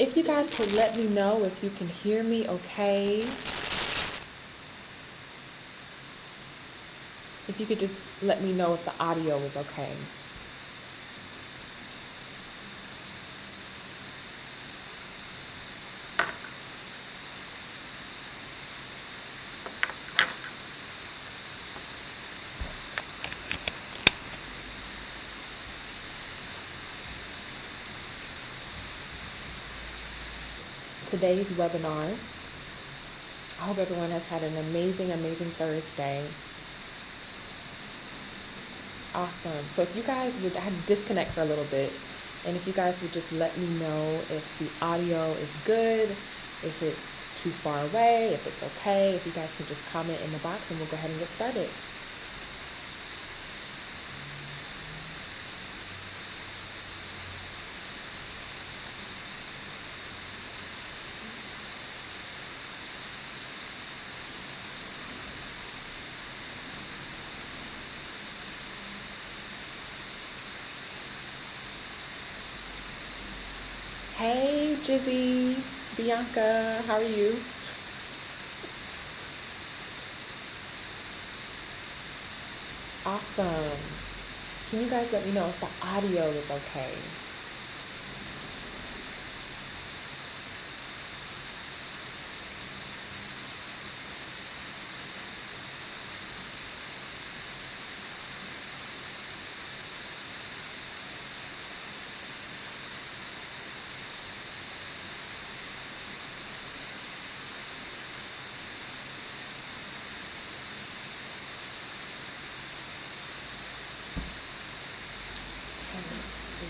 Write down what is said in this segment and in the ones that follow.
If you guys could let me know if you can hear me okay. If you could just let me know if the audio is okay. Today's webinar, I hope everyone has had an amazing, amazing Thursday. Awesome. So if you guys would, I had to disconnect for a little bit. And if you guys would just let me know if the audio is good, if it's too far away, if it's okay, if you guys can just comment in the box and we'll go ahead and get started. Hey, Jizzy, Bianca, how are you? Awesome. Can you guys let me know if the audio is okay? Okay, let's see.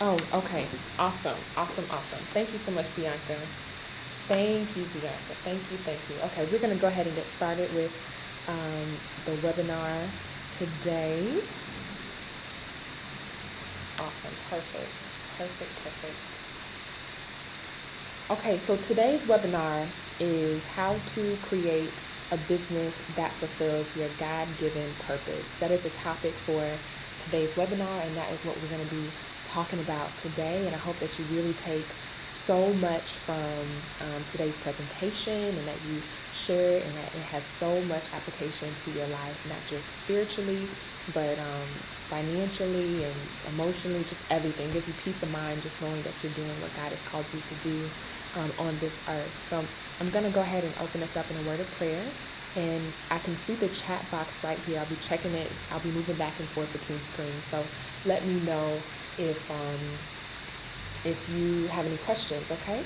Oh, okay. Awesome. Awesome. Awesome. Thank you so much, Bianca. Thank you, Bianca. Thank you. Thank you. Okay, we're going to go ahead and get started with the webinar today. It's awesome. Perfect. Perfect. Perfect. Okay, so today's webinar is how to create a business that fulfills your God-given purpose. That is a topic for today's webinar, and that is what we're going to be talking about today. And I hope that you really take so much from today's presentation and that you share it and that it has so much application to your life, not just spiritually, but financially and emotionally, just everything. It gives you peace of mind just knowing that you're doing what God has called you to do on this earth. So I'm going to go ahead and open us up in a word of prayer. And I can see the chat box right here. I'll be checking it. I'll be moving back and forth between screens. So let me know if you have any questions, okay?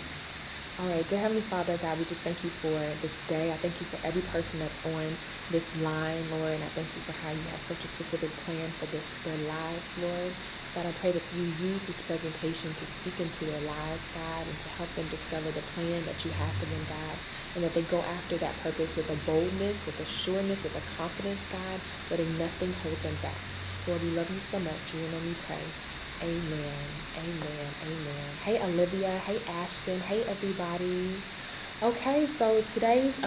All right, dear Heavenly Father, God, we just thank you for this day. I thank you for every person that's on this line, Lord, and I thank you for how you have such a specific plan for their lives, Lord. God, I pray that you use this presentation to speak into their lives, God, and to help them discover the plan that you have for them, God, and that they go after that purpose with a boldness, with a sureness, with a confidence, God, letting nothing hold them back. Lord, we love you so much. In your name we pray. Amen. Amen. Amen. Hey, Olivia. Hey, Ashton. Hey, everybody. Okay, so today's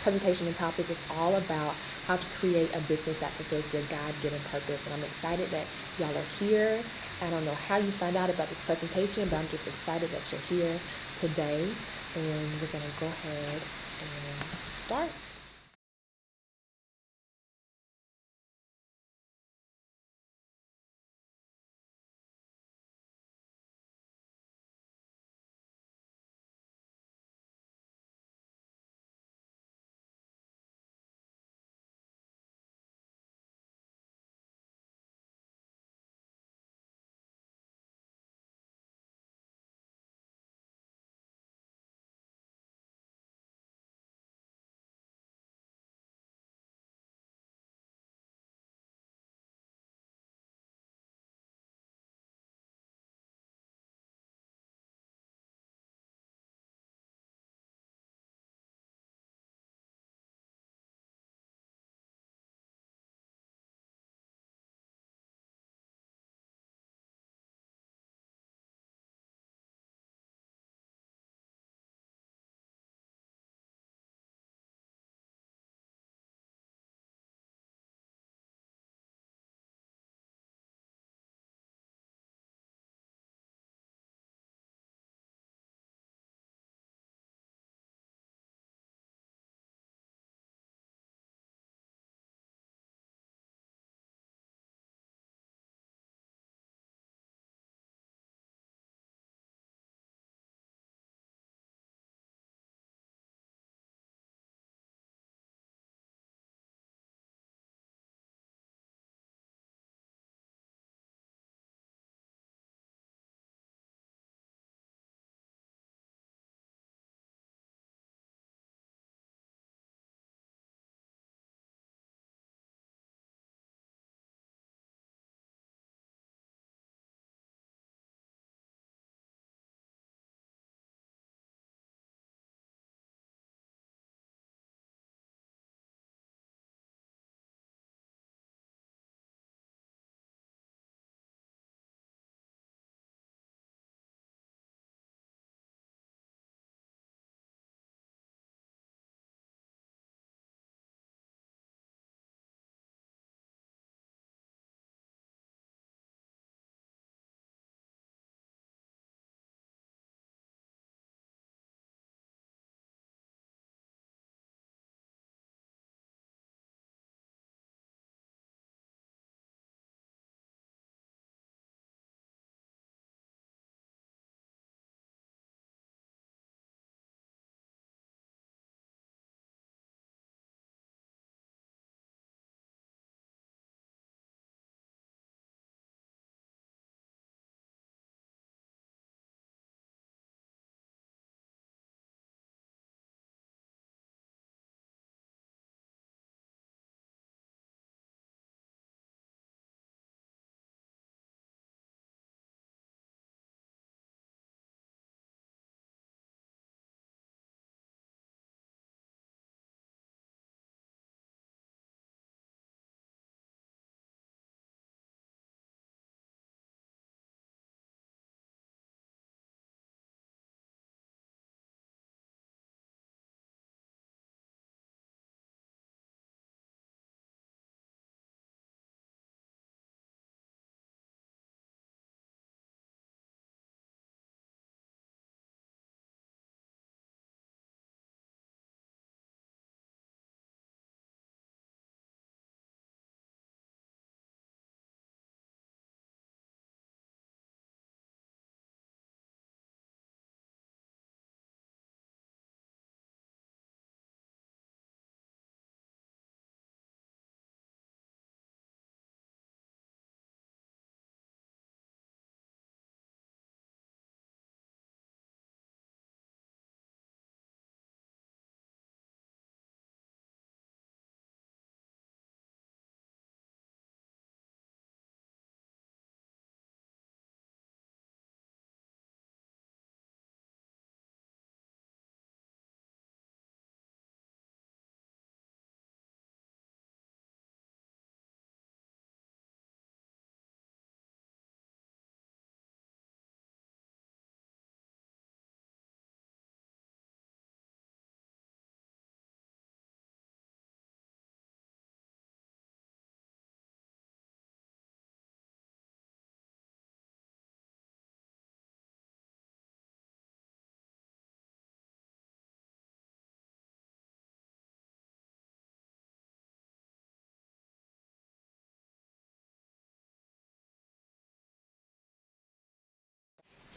presentation and topic is all about how to create a business that fulfills your God-given purpose. And I'm excited that y'all are here. I don't know how you find out about this presentation, but I'm just excited that you're here today. And we're going to go ahead and start.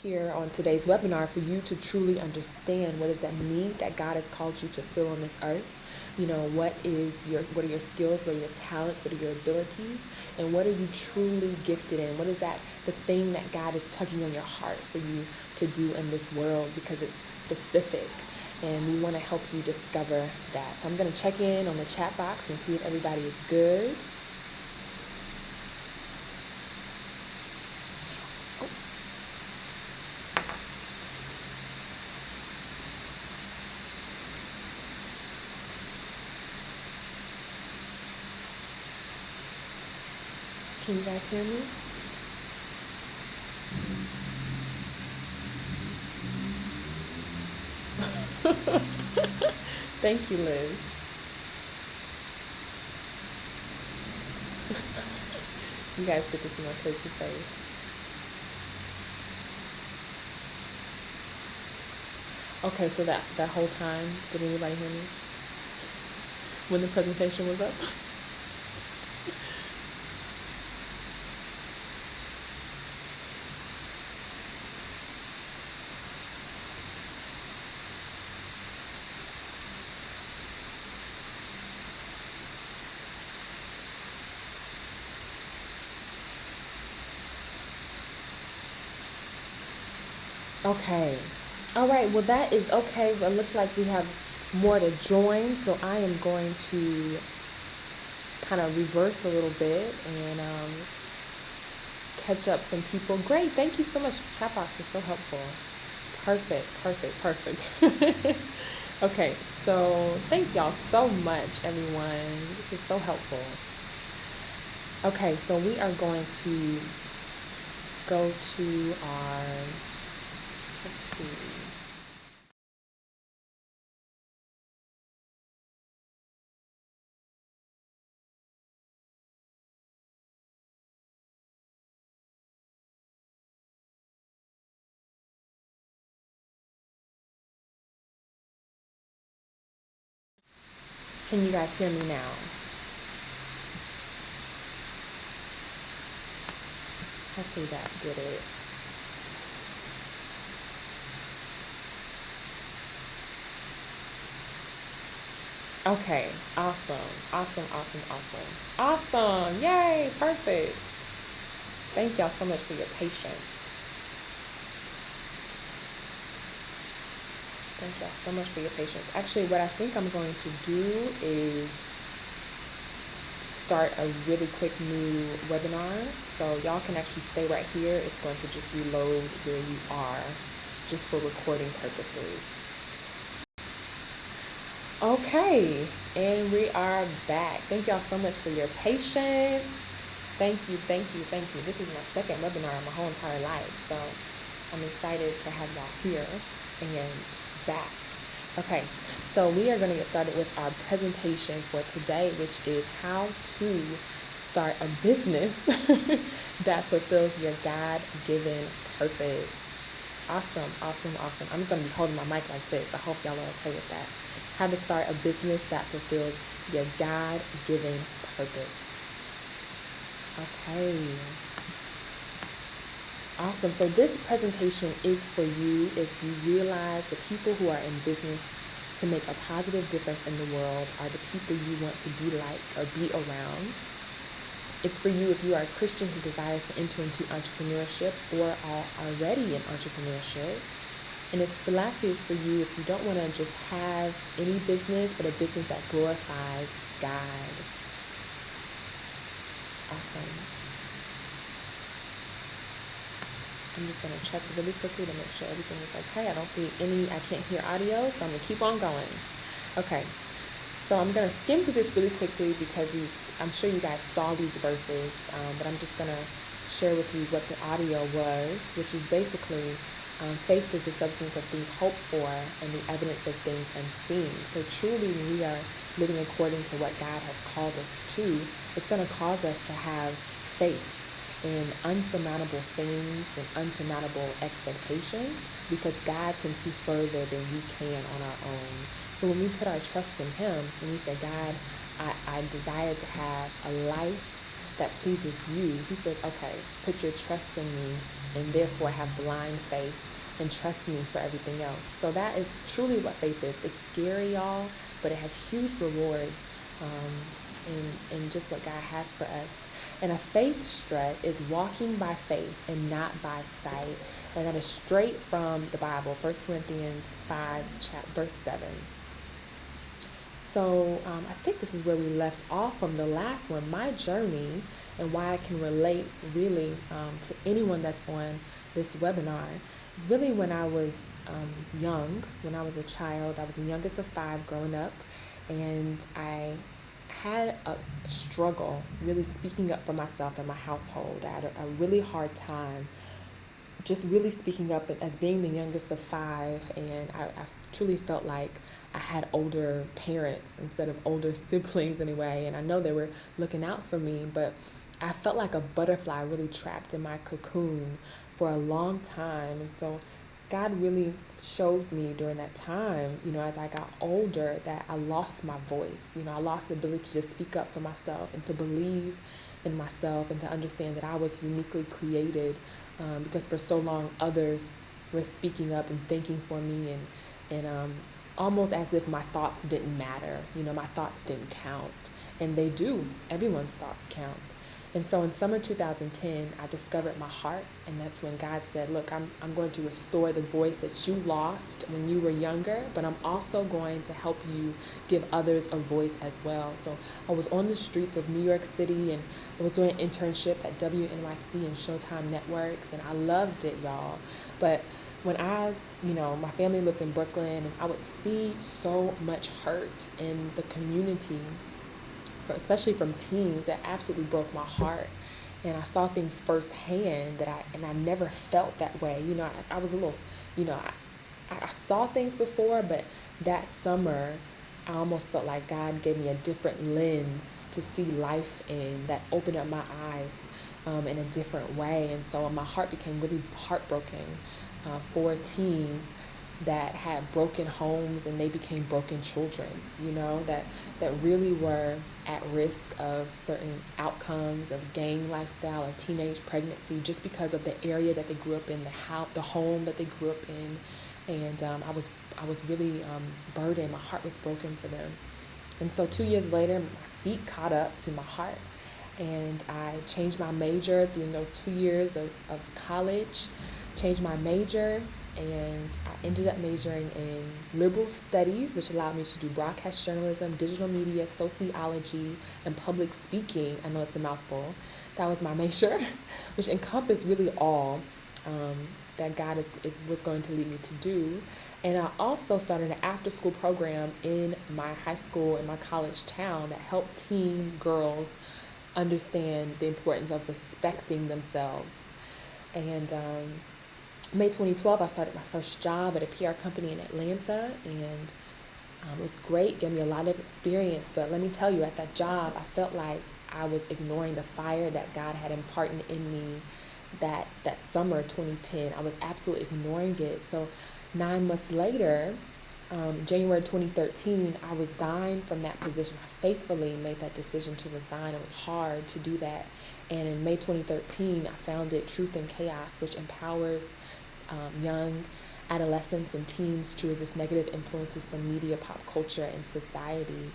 here on today's webinar for you to truly understand what is that need that God has called you to fill on this earth. You know, what are your skills, what are your talents, what are your abilities, and what are you truly gifted in? What is that the thing that God is tugging on your heart for you to do in this world, because it's specific, and we want to help you discover that. So I'm going to check in on the chat box and see if everybody is good. Can you guys hear me? Thank you, Liz. You guys get to see my crazy face. Okay, so that whole time, did anybody hear me? When the presentation was up? Okay. All right. Well, that is okay. It looked like we have more to join, so I am going to kind of reverse a little bit and catch up some people. Great. Thank you so much. The chat box is so helpful. Perfect. Okay. So thank y'all so much, everyone. This is so helpful. Okay. So we are going to go to our, let's see. Can you guys hear me now? Hopefully that did it. Okay, awesome, yay, perfect. Thank y'all so much for your patience. Actually, what I think I'm going to do is start a really quick new webinar, so y'all can actually stay right here. It's going to just reload where you are, just for recording purposes. Okay, and we are back. Thank y'all so much for your patience. Thank you. This is my second webinar in my whole entire life, so I'm excited to have y'all here and back. Okay, so we are going to get started with our presentation for today, which is how to start a business that fulfills your God-given purpose. Awesome. I'm going to be holding my mic like this. I hope y'all are okay with that. How to start a business that fulfills your God-given purpose. Okay. Awesome. So this presentation is for you if you realize the people who are in business to make a positive difference in the world are the people you want to be like or be around. It's for you if you are a Christian who desires to enter into entrepreneurship or are already in entrepreneurship. And lastly, it's for you if you don't want to just have any business, but a business that glorifies God. Awesome. I'm just going to check really quickly to make sure everything is okay. I can't hear audio, so I'm going to keep on going. Okay. So I'm going to skim through this really quickly because I'm sure you guys saw these verses, but I'm just going to share with you what the audio was, which is basically faith is the substance of things hoped for and the evidence of things unseen. So truly, when we are living according to what God has called us to, it's going to cause us to have faith in unsurmountable things and unsurmountable expectations, because God can see further than we can on our own. So when we put our trust in Him and we say, God, I desire to have a life that pleases you. He says, okay, put your trust in me and therefore have blind faith and trust me for everything else. So that is truly what faith is. It's scary, y'all, but it has huge rewards in just what God has for us. And a faith strut is walking by faith and not by sight. And that is straight from the Bible, 1 Corinthians 5, verse 7. So I think this is where we left off from the last one, my journey, and why I can relate really to anyone that's on this webinar. Is really when I was young, when I was a child. I was the youngest of 5 growing up, and I had a struggle really speaking up for myself in my household. I had a really hard time just really speaking up as being the youngest of 5, and I truly felt like I had older parents instead of older siblings anyway, and I know they were looking out for me, but I felt like a butterfly really trapped in my cocoon for a long time. And so God really showed me during that time, as I got older, that I lost my voice. I lost the ability to just speak up for myself and to believe in myself and to understand that I was uniquely created, because for so long others were speaking up and thinking for me, and almost as if my thoughts didn't matter. My thoughts didn't count, and they do. Everyone's thoughts count. And so in summer 2010, I discovered my heart, and that's when God said, look, I'm going to restore the voice that you lost when you were younger, but I'm also going to help you give others a voice as well. So I was on the streets of New York City, and I was doing an internship at WNYC and Showtime Networks, and I loved it, y'all. But when my family lived in Brooklyn, and I would see so much hurt in the community, especially from teens, that absolutely broke my heart. And I saw things firsthand that I never felt that way. I was a little, I saw things before, but that summer I almost felt like God gave me a different lens to see life in, that opened up my eyes in a different way. And so my heart became really heartbroken for teens that had broken homes, and they became broken children, that really were at risk of certain outcomes of gang lifestyle or teenage pregnancy just because of the area that they grew up in, the home that they grew up in. And I was really burdened. My heart was broken for them. And so 2 years later, my feet caught up to my heart, and I changed my major through 2 years of college, changed my major, and I ended up majoring in liberal studies, which allowed me to do broadcast journalism, digital media, sociology, and public speaking. I know it's a mouthful. That was my major, which encompassed really all that God was going to lead me to do. And I also started an after-school program in my high school, in my college town, that helped teen girls understand the importance of respecting themselves. And May 2012, I started my first job at a PR company in Atlanta, and it was great, gave me a lot of experience. But let me tell you, at that job, I felt like I was ignoring the fire that God had imparted in me that summer 2010. I was absolutely ignoring it. So 9 months later, January 2013, I resigned from that position. I faithfully made that decision to resign. It was hard to do that. And in May 2013, I founded Truth in Chaos, which empowers young adolescents and teens to resist negative influences from media, pop culture, and society.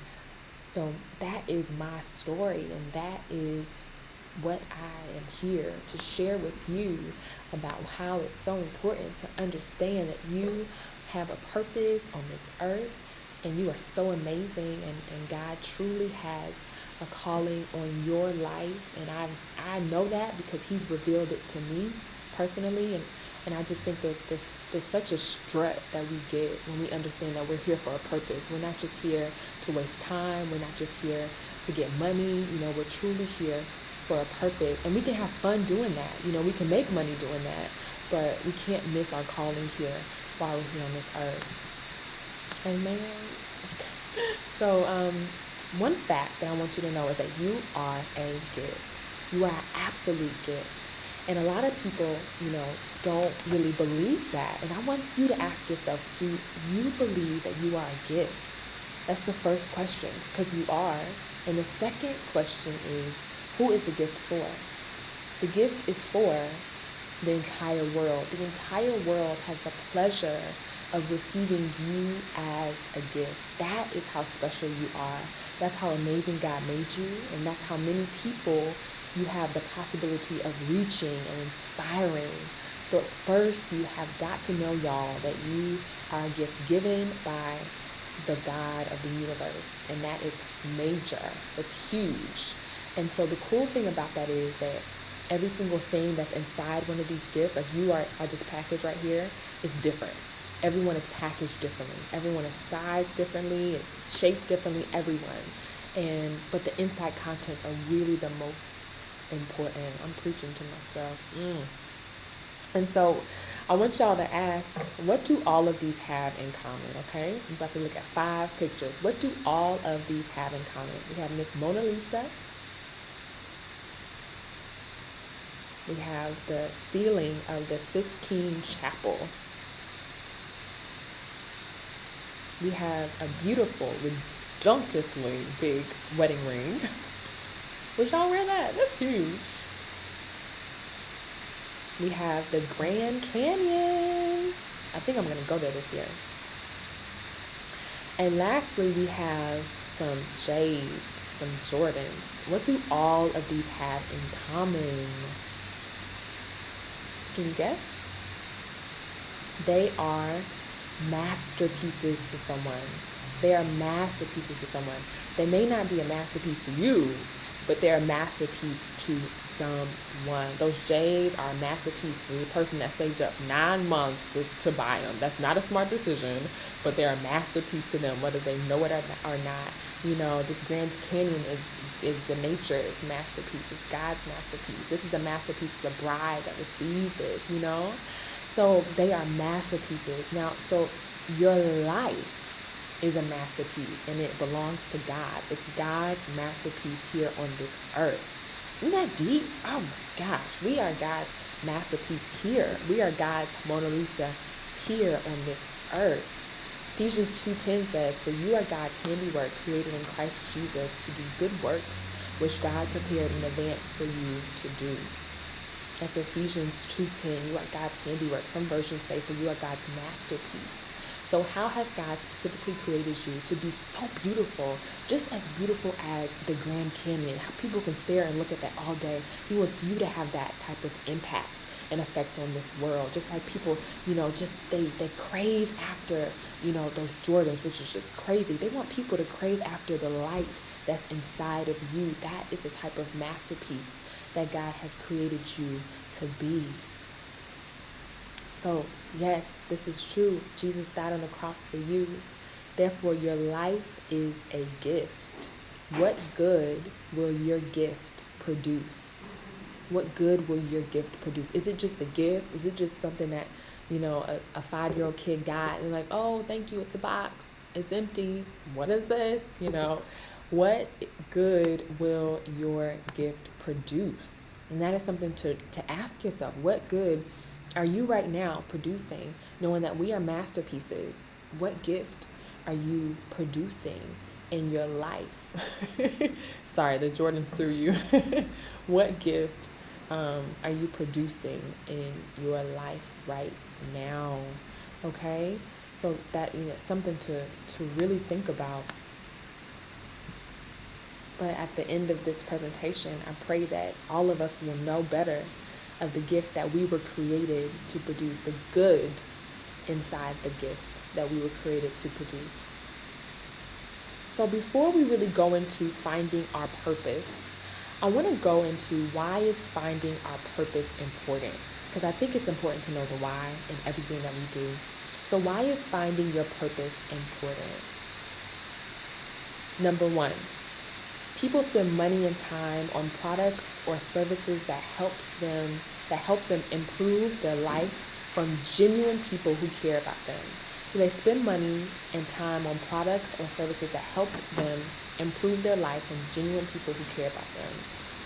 So that is my story, and that is what I am here to share with you about how it's so important to understand that you have a purpose on this earth, and you are so amazing, and God truly has a calling on your life. And I know that because He's revealed it to me personally, and I just think there's such a strut that we get when we understand that we're here for a purpose. We're not just here to waste time. We're not just here to get money. We're truly here for a purpose. And we can have fun doing that. We can make money doing that, but we can't miss our calling here while we're here on this earth. Amen. So one fact that I want you to know is that you are a gift. You are an absolute gift. And a lot of people, don't really believe that. And I want you to ask yourself, do you believe that you are a gift? That's the first question, because you are. And the second question is, Who is the gift for? The gift is for the entire world. The entire world has the pleasure of receiving you as a gift. That is how special you are. That's how amazing God made you, and that's how many people you have the possibility of reaching and inspiring. But first, you have got to know, y'all, that you are a gift given by the God of the universe, and that is major. It's huge. And so the cool thing about that is that every single thing that's inside one of these gifts, like you are this package right here, is different. Everyone is packaged differently. Everyone is sized differently. It's shaped differently. Everyone. But the inside contents are really the most important. I'm preaching to myself. And so I want y'all to ask, what do all of these have in common, okay? I'm about to look at 5 pictures. What do all of these have in common? We have Miss Mona Lisa. We have the ceiling of the Sistine Chapel. We have a beautiful, ridiculously big wedding ring. Would y'all wear that? That's huge. We have the Grand Canyon. I think I'm going to go there this year. And lastly, we have some J's, some Jordans. What do all of these have in common? Can you guess? They are masterpieces to someone. They are masterpieces to someone. They may not be a masterpiece to you, but they're a masterpiece to someone. Those J's are a masterpiece to the person that saved up 9 months to buy them. That's not a smart decision, but they're a masterpiece to them, whether they know it or not. You know, this Grand Canyon is the nature's masterpiece. It's God's masterpiece. This is a masterpiece to the bride that received this, you know? So they are masterpieces. Now, so your life is a masterpiece, and it belongs to God. It's God's masterpiece here on this earth. Isn't that deep? Oh my gosh. We are God's masterpiece here. We are God's Mona Lisa here on this earth. Ephesians 2:10 says, "For you are God's handiwork, created in Christ Jesus to do good works, which God prepared in advance for you to do." That's Ephesians 2:10. You are God's handiwork. Some versions say, "For you are God's masterpiece." So how has God specifically created you to be so beautiful, just as beautiful as the Grand Canyon? How people can stare and look at that all day. He wants you to have that type of impact and effect on this world. Just like people, just they crave after, those Jordans, which is just crazy. They want people to crave after the light that's inside of you. That is the type of masterpiece that God has created you to be. So, yes, this is true. Jesus died on the cross for you. Therefore, your life is a gift. What good will your gift produce? What good will your gift produce? Is it just a gift? Is it just something that, a 5-year-old kid got and like, oh, thank you, it's a box. It's empty. What is this? What good will your gift produce? And that is something to ask yourself. What good are you right now producing, knowing that we are masterpieces? What gift are you producing in your life? Sorry, the Jordans threw you. What gift are you producing in your life right now? Okay? So that is something to really think about. But at the end of this presentation, I pray that all of us will know better of the gift that we were created to produce, the good inside the gift that we were created to produce. So before we really go into finding our purpose, I want to go into why is finding our purpose important? Because I think it's important to know the why in everything that we do. So why is finding your purpose important? Number 1, people spend money and time on products or services that help them improve their life from genuine people who care about them. So they spend money and time on products or services that help them improve their life from genuine people who care about them.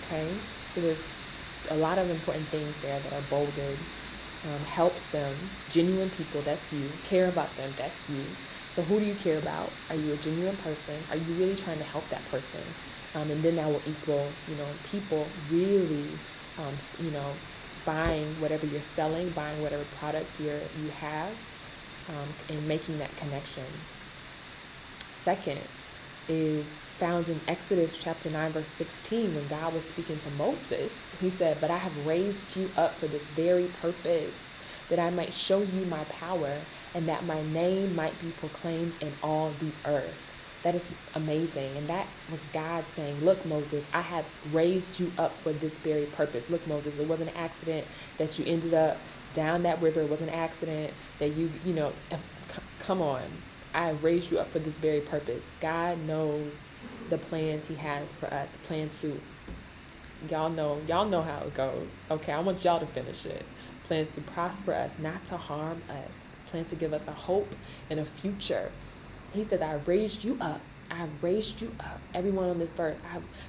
Okay? So there's a lot of important things there that are bolded. Helps them, genuine people, that's you. Care about them, that's you. So who do you care about? Are you a genuine person? Are you really trying to help that person? And then that will equal, people really, buying whatever you're selling, buying whatever product you have, and making that connection. Second is found in Exodus chapter 9, verse 16, when God was speaking to Moses. He said, "But I have raised you up for this very purpose, that I might show you my power, and that my name might be proclaimed in all the earth." That is amazing. And that was God saying, "Look, Moses, I have raised you up for this very purpose. Look, Moses, it wasn't an accident that you ended up down that river. It wasn't an accident that come on. I raised you up for this very purpose." God knows the plans he has for us. Plans to, y'all know how it goes. Okay, I want y'all to finish it. Plans to prosper us, not to harm us. Plans to give us a hope and a future. He says, "I have raised you up. I have raised you up." Everyone on this verse,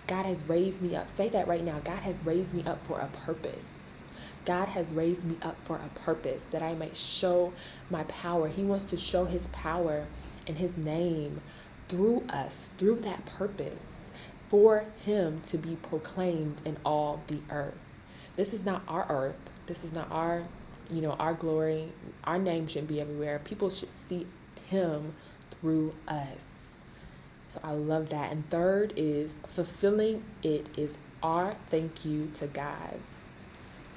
God has raised me up. Say that right now. God has raised me up for a purpose. God has raised me up for a purpose, that I might show my power. He wants to show his power and his name through us, through that purpose, for him to be proclaimed in all the earth. This is not our earth. This is not our glory. Our name shouldn't be everywhere. People should see him through us. So I love that. And third is fulfilling it is our thank you to God.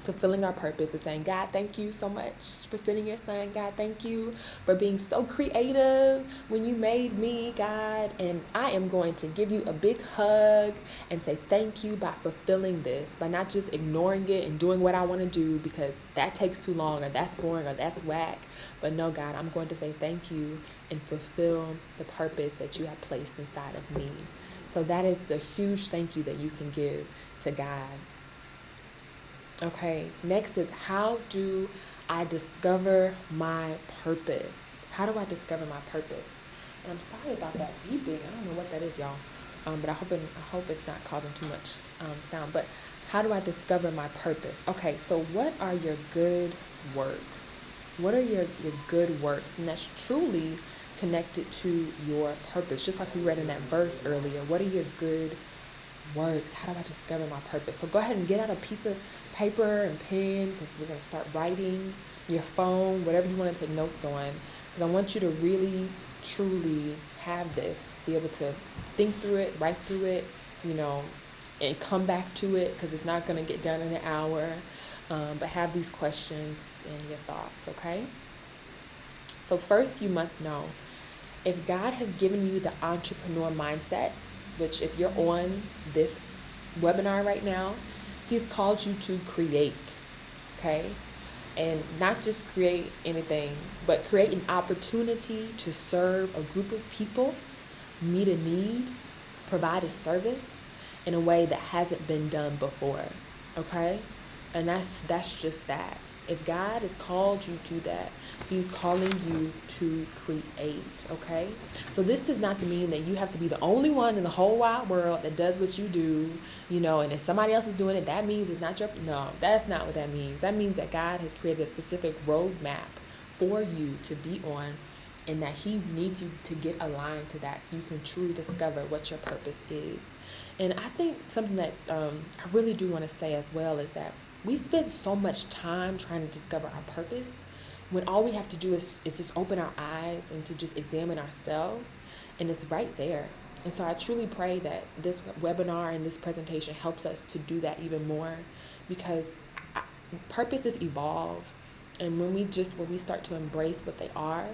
Fulfilling our purpose is saying, "God, thank you so much for sending your son. God, thank you for being so creative when you made me, God. And I am going to give you a big hug and say thank you by fulfilling this, by not just ignoring it and doing what I want to do because that takes too long, or that's boring, or that's whack. But no, God, I'm going to say thank you and fulfill the purpose that you have placed inside of me." So that is the huge thank you that you can give to God. Okay, next is, how do I discover my purpose? How do I discover my purpose? And I'm sorry about that beeping. I don't know what that is, y'all. But I hope it's not causing too much sound. But how do I discover my purpose? Okay, so what are your good works? What are your good works? And that's truly connected to your purpose. Just like we read in that verse earlier. What are your good works? How do I discover my purpose? So go ahead and get out a piece of paper and pen, because we're going to start writing, your phone, whatever you want to take notes on, because I want you to really, truly have this, be able to think through it, write through it, and come back to it, because it's not going to get done in an hour, but have these questions and your thoughts, okay? So first, you must know, if God has given you the entrepreneur mindset, which if you're on this webinar right now, he's called you to create, okay? And not just create anything, but create an opportunity to serve a group of people, meet a need, provide a service in a way that hasn't been done before, okay? And that's just that. If God has called you to that, he's calling you to create, okay? So this does not mean that you have to be the only one in the whole wide world that does what you do, and if somebody else is doing it, that means it's not no, that's not what that means. That means that God has created a specific roadmap for you to be on, and that he needs you to get aligned to that so you can truly discover what your purpose is. And I think something that's I really do want to say as well is that we spend so much time trying to discover our purpose when all we have to do is just open our eyes and to just examine ourselves, and it's right there. And so I truly pray that this webinar and this presentation helps us to do that even more, because purposes evolve, and when we start to embrace what they are,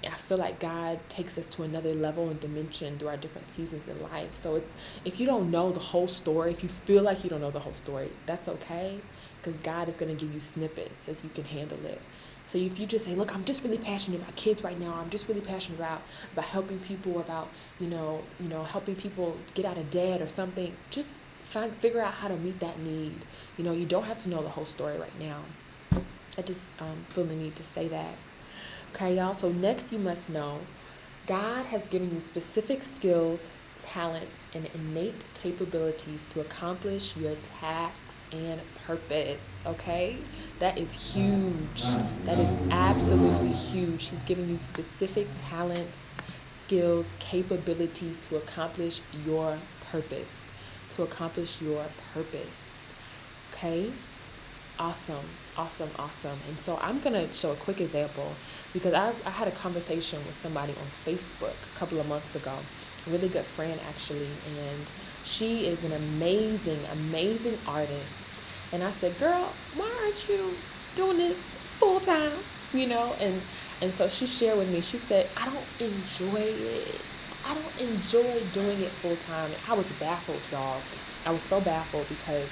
I feel like God takes us to another level and dimension through our different seasons in life. So if you don't know the whole story, if you feel like you don't know the whole story, that's okay, because God is going to give you snippets as you can handle it. So if you just say, "Look, I'm just really passionate about kids right now. I'm just really passionate about helping people, about helping people get out of debt or something," just figure out how to meet that need. You don't have to know the whole story right now. I just feel the need to say that. Okay, y'all. So next, you must know, God has given you specific skills, talents, and innate capabilities to accomplish your tasks and purpose, okay? That is huge. That is absolutely huge. He's giving you specific talents, skills, capabilities to accomplish your purpose, to accomplish your purpose. Okay? Awesome, awesome, awesome. And so I'm going to show a quick example because I had a conversation with somebody on Facebook a couple of months ago, a really good friend actually, and she is an amazing, amazing artist. And I said, girl, why aren't you doing this full time? You know, and so she shared with me, she said, I don't enjoy it. I don't enjoy doing it full time. I was baffled, y'all. I was so baffled because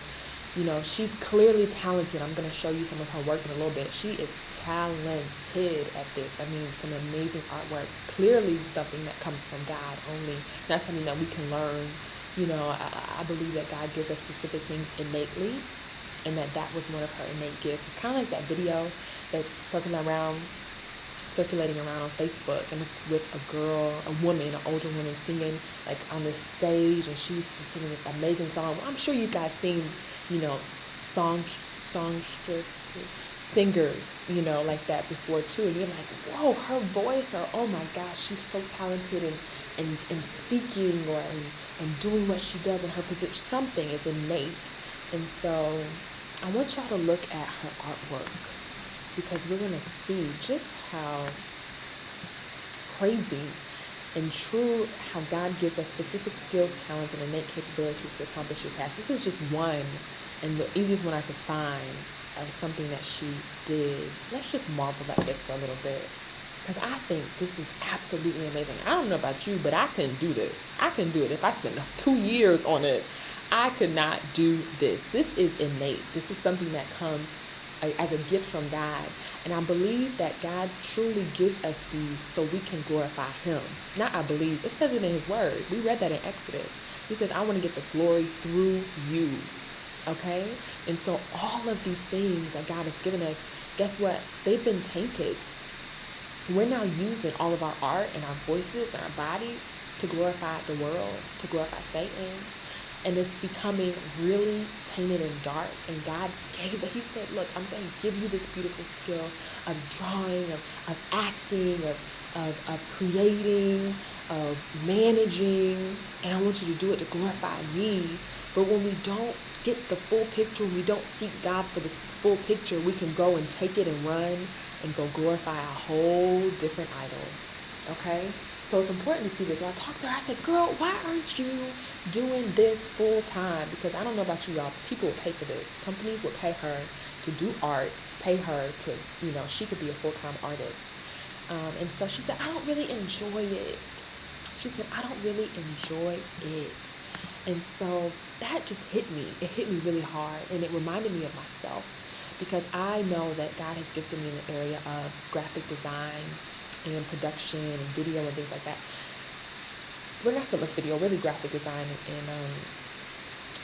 she's clearly talented. I'm going to show you some of her work in a little bit. She is talented at this. I mean, some amazing artwork. Clearly something that comes from God only. Not something that we can learn. I believe that God gives us specific things innately, and that was one of her innate gifts. It's kind of like that video that's circulating around on Facebook, and it's with a woman, an older woman singing like on this stage, and she's just singing this amazing song. I'm sure you guys seen, songstress singers, like that before too, and you're like, whoa, her voice, or oh my gosh, she's so talented in speaking or in doing what she does in her position. Something is innate. And so I want y'all to look at her artwork, because we're going to see just how crazy and true how God gives us specific skills, talents, and innate capabilities to accomplish your tasks. This is just one, and the easiest one I could find of something that she did. Let's just marvel at this for a little bit, because I think this is absolutely amazing. I don't know about you, but I couldn't do this. I couldn't do it. If I spent 2 years on it, I could not do this. This is innate. This is something that comes as a gift from God. And I believe that God truly gives us these so we can glorify Him. Not I believe. It says it in His Word. We read that in Exodus. He says, I want to get the glory through you. Okay? And so all of these things that God has given us, guess what? They've been tainted. We're now using all of our art and our voices and our bodies to glorify the world, to glorify Satan. And it's becoming really tainted and dark. And God gave it. He said, look, I'm going to give you this beautiful skill of drawing, of acting, of creating, of managing. And I want you to do it to glorify me. But when we don't get the full picture, when we don't seek God for this full picture, we can go and take it and run and go glorify a whole different idol. Okay? So it's important to see this. So I talked to her. I said, girl, why aren't you doing this full time? Because I don't know about you, y'all. People will pay for this. Companies will pay her to do art, pay her to, she could be a full-time artist. And so she said, I don't really enjoy it. She said, I don't really enjoy it. And so that just hit me. It hit me really hard. And it reminded me of myself, because I know that God has gifted me in the area of graphic design and production and video and things like that. Well, not so much video, really graphic design and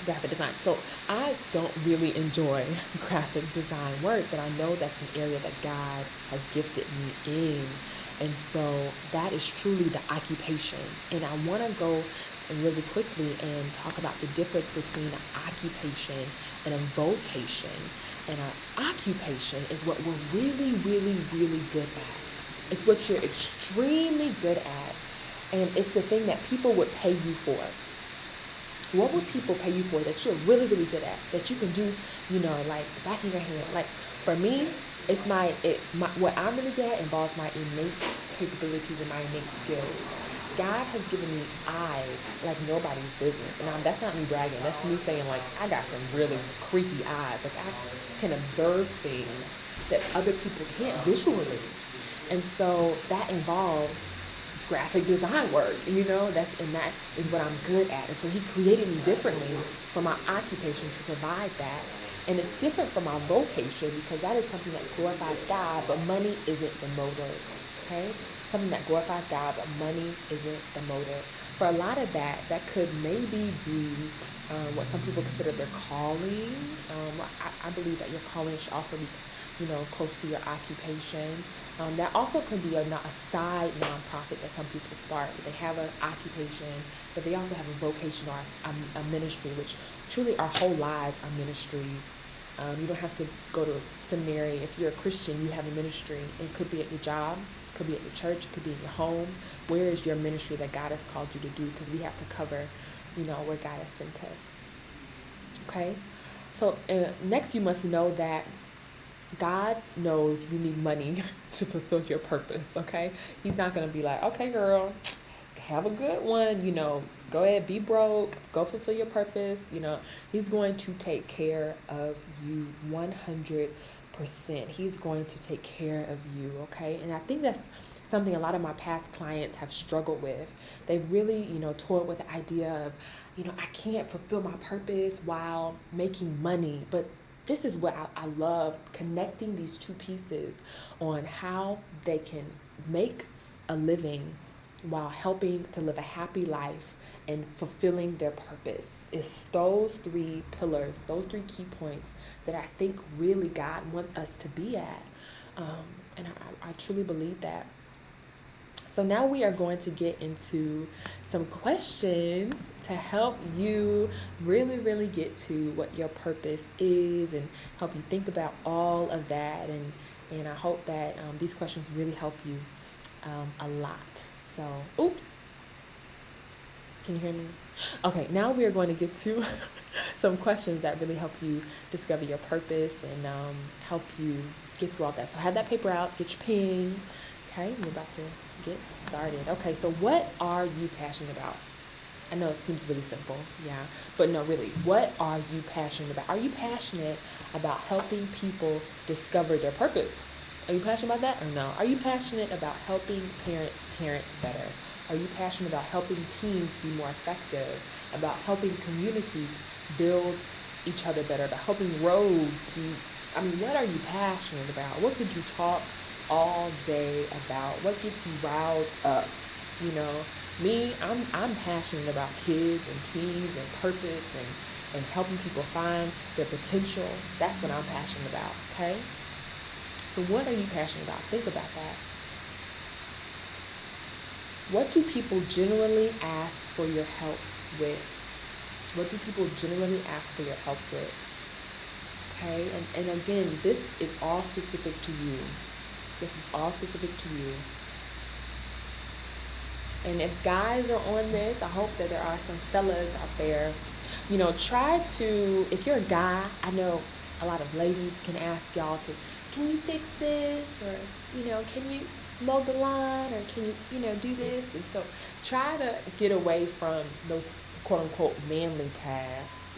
graphic design. So I don't really enjoy graphic design work, but I know that's an area that God has gifted me in. And so that is truly the occupation. And I want to go really quickly and talk about the difference between an occupation and a vocation. And an occupation is what we're really, really, really good at. It's what you're extremely good at, and it's the thing that people would pay you for. What would people pay you for that you're really, really good at, that you can do, like back of your hand? Like for me, it's what I'm really good at involves my innate capabilities and my innate skills. God has given me eyes like nobody's business. And that's not me bragging. That's me saying, like, I got some really creepy eyes. Like, I can observe things that other people can't visually. And so that involves graphic design work, that is what I'm good at. And so He created me differently from my occupation to provide that. And it's different from my vocation, because that is something that glorifies God, but money isn't the motive, okay? Something that glorifies God, but money isn't the motive. For a lot of that could maybe be what some people consider their calling. I believe that your calling should also be close to your occupation. That also could be a side nonprofit that some people start. They have an occupation, but they also have a vocation or a ministry, which truly our whole lives are ministries. You don't have to go to seminary. If you're a Christian, you have a ministry. It could be at your job, it could be at your church, it could be in your home. Where is your ministry that God has called you to do? Because we have to cover where God has sent us. Okay? So next you must know that God knows you need money to fulfill your purpose, okay? He's not going to be like, okay, girl, have a good one, go ahead, be broke, go fulfill your purpose. He's going to take care of you 100%. He's going to take care of you, okay? And I think that's something a lot of my past clients have struggled with. They've really, toyed with the idea of, I can't fulfill my purpose while making money. But this is what I love, connecting these two pieces on how they can make a living while helping to live a happy life and fulfilling their purpose. It's those three pillars, those three key points that I think really God wants us to be at. And I truly believe that. So now we are going to get into some questions to help you really, really get to what your purpose is and help you think about all of that. And I hope that these questions really help you a lot. So, oops. Can you hear me? Okay, now we are going to get to some questions that really help you discover your purpose and help you get through all that. So have that paper out, get your pen. Okay, we're about to get started. Okay, so what are you passionate about? I know it seems really simple, yeah, but no, really, what are you passionate about? Are you passionate about helping people discover their purpose? Are you passionate about that or no? Are you passionate about helping parents parent better? Are you passionate about helping teams be more effective? About helping communities build each other better? About helping roads be, what are you passionate about? What could you talk all day about? What gets you riled up? Me, I'm passionate about kids and teens and purpose and helping people find their potential. That's what I'm passionate about, okay? So what are you passionate about? Think about that. What do people generally ask for your help with? What do people generally ask for your help with? Okay, and again, this is all specific to you. This is all specific to you. And if guys are on this, I hope that there are some fellas out there. Try to, if you're a guy, I know a lot of ladies can ask y'all to, can you fix this? Or, can you mow the lawn? Or can you, do this? And so try to get away from those quote unquote manly tasks,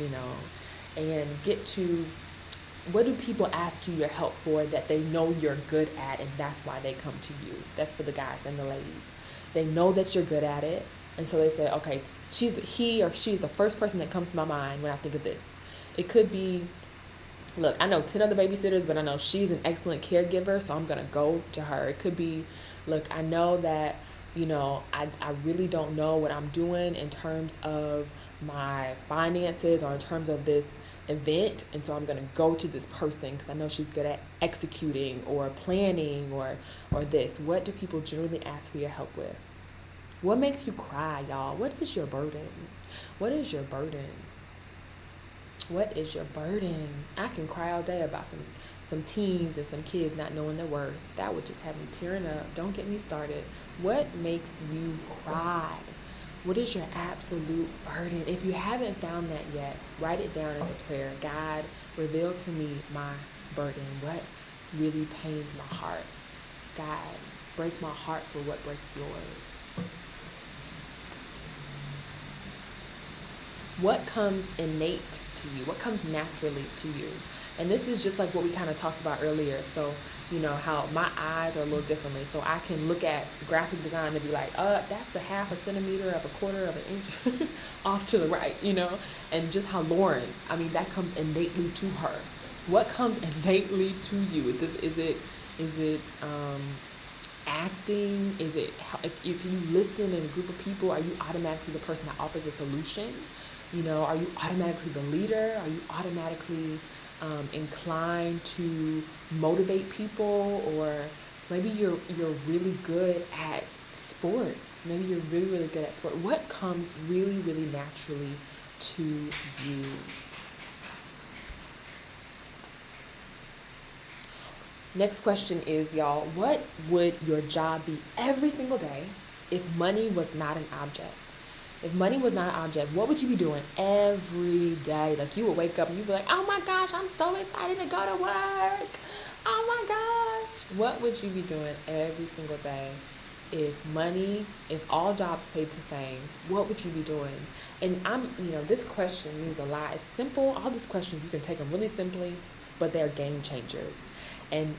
and get to, what do people ask you your help for that they know you're good at, and that's why they come to you? That's for the guys and the ladies. They know that you're good at it, and so they say, okay, he or she's the first person that comes to my mind when I think of this. It could be, look, I know 10 other babysitters, but I know she's an excellent caregiver, so I'm going to go to her. It could be, look, I know that, I really don't know what I'm doing in terms of my finances or in terms of this event, and so I'm going to go to this person because I know she's good at executing or planning or this. What do people generally ask for your help with? What makes you cry, y'all? What is your burden? What is your burden? What is your burden? I can cry all day about some teens and some kids not knowing their worth. That would just have me tearing up. Don't get me started. What makes you cry? What is your absolute burden? If you haven't found that yet, write it down as a prayer. God, reveal to me my burden. What really pains my heart? God, break my heart for what breaks yours. What comes innate to you? What comes naturally to you? And this is just like what we kind of talked about earlier. So, how my eyes are a little differently. So I can look at graphic design and be like, that's a half a centimeter of a quarter of an inch off to the right, and just how Lauren, that comes innately to her. What comes innately to you? Is it acting? Is it, if you listen in a group of people, are you automatically the person that offers a solution? Are you automatically the leader? Are you automatically inclined to motivate people? Or maybe you're really good at sports. Maybe you're really, really good at sport. What comes really, really naturally to you? Next question is, y'all, what would your job be every single day if money was not an object? If money was not an object, what would you be doing every day? Like, you would wake up and you'd be like, oh my gosh, I'm so excited to go to work. Oh my gosh. What would you be doing every single day if all jobs paid the same? What would you be doing? And this question means a lot. It's simple. All these questions, you can take them really simply, but they're game changers. And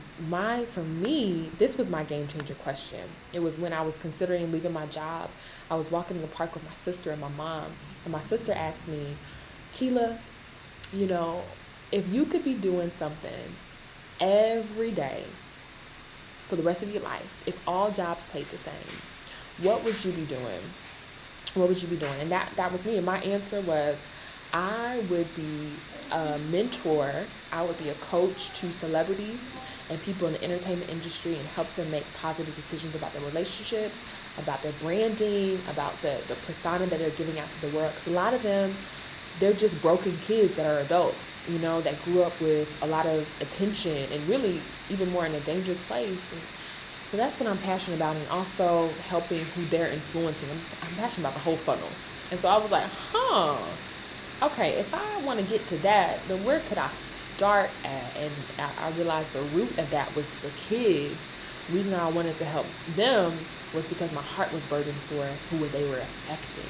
for me, this was my game changer question. It was when I was considering leaving my job. I was walking in the park with my sister and my mom, and my sister asked me, Keela, if you could be doing something every day for the rest of your life, if all jobs paid the same, what would you be doing? What would you be doing? And that was me. And my answer was, I would be a mentor. I would be a coach to celebrities and people in the entertainment industry and help them make positive decisions about their relationships, about their branding, about the persona that they're giving out to the world. Because a lot of them, they're just broken kids that are adults, that grew up with a lot of attention and really even more in a dangerous place. And so that's what I'm passionate about, and also helping who they're influencing. I'm passionate about the whole funnel. And so I was like, okay, if I want to get to that, then where could I start at? And I realized the root of that was the kids. The reason I wanted to help them was because my heart was burdened for who they were affecting.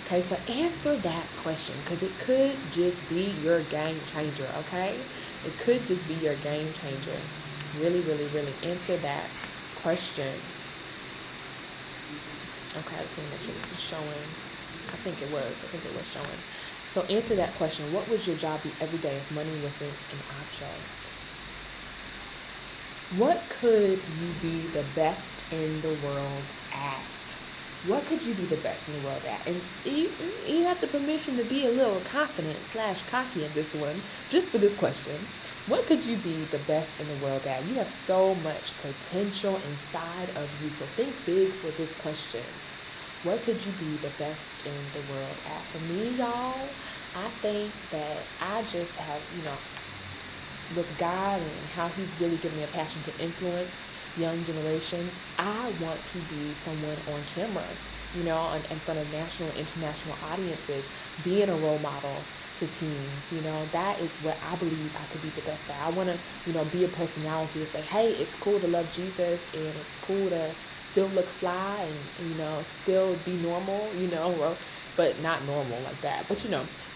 Okay, so answer that question, because it could just be your game changer, okay? It could just be your game changer. Really, really, really answer that question. Okay, I just want to make sure this is showing. I think it was showing. So answer that question. What would your job be every day if money wasn't an object? What could you be the best in the world at? What could you be the best in the world at? And you have the permission to be a little confident / cocky in this one, just for this question. What could you be the best in the world at? You have so much potential inside of you. So think big for this question. What could you be the best in the world at? For me, y'all, I think that I just have, with God and how He's really given me a passion to influence young generations, I want to be someone on camera, in front of national and international audiences, being a role model to teens. That is what I believe I could be the best at. I want to, be a personality to say, hey, it's cool to love Jesus, and it's cool to still look fly and, still be normal, but not normal like that. But,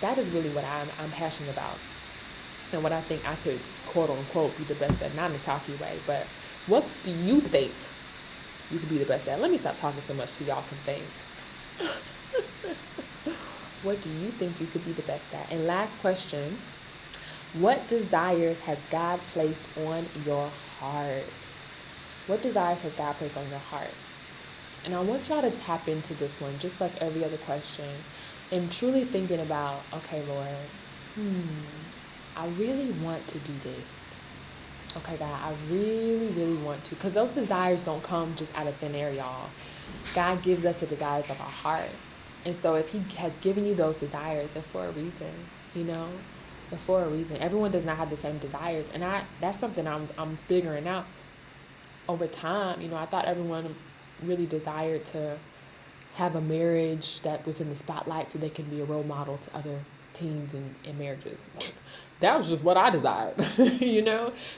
that is really what I'm passionate about, and what I think I could, quote unquote, be the best at. Not in a cocky way, but what do you think you could be the best at? Let me stop talking so much so y'all can think. What do you think you could be the best at? And last question, what desires has God placed on your heart? What desires has God placed on your heart? And I want y'all to tap into this one, just like every other question, and truly thinking about, okay, Lord, I really want to do this. Okay, God, I really, really want to. Because those desires don't come just out of thin air, y'all. God gives us the desires of our heart. And so if He has given you those desires, they're for a reason, They're for a reason. Everyone does not have the same desires. And that's something I'm figuring out over time. I thought everyone really desired to have a marriage that was in the spotlight so they can be a role model to other teens and marriages. That was just what I desired,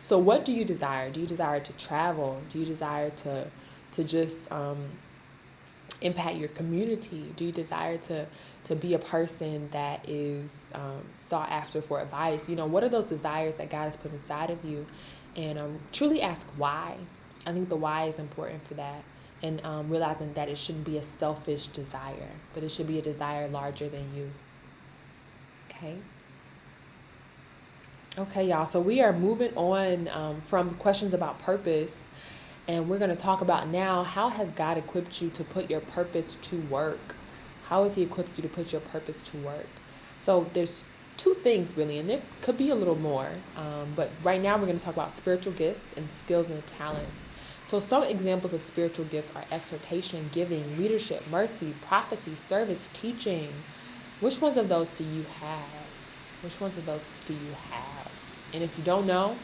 So what do you desire? Do you desire to travel? Do you desire to just impact your community? Do you desire to be a person that is sought after for advice? What are those desires that God has put inside of you? And truly ask why. I think the why is important for that. And realizing that it shouldn't be a selfish desire, but it should be a desire larger than you. Okay, y'all. So we are moving on from questions about purpose, and we're going to talk about now, how has God equipped you to put your purpose to work? How has He equipped you to put your purpose to work? So there's two things really, and there could be a little more, but right now we're going to talk about spiritual gifts and skills and talents. So some examples of spiritual gifts are exhortation, giving, leadership, mercy, prophecy, service, teaching. Which ones of those do you have? Which ones of those do you have? And if you don't know,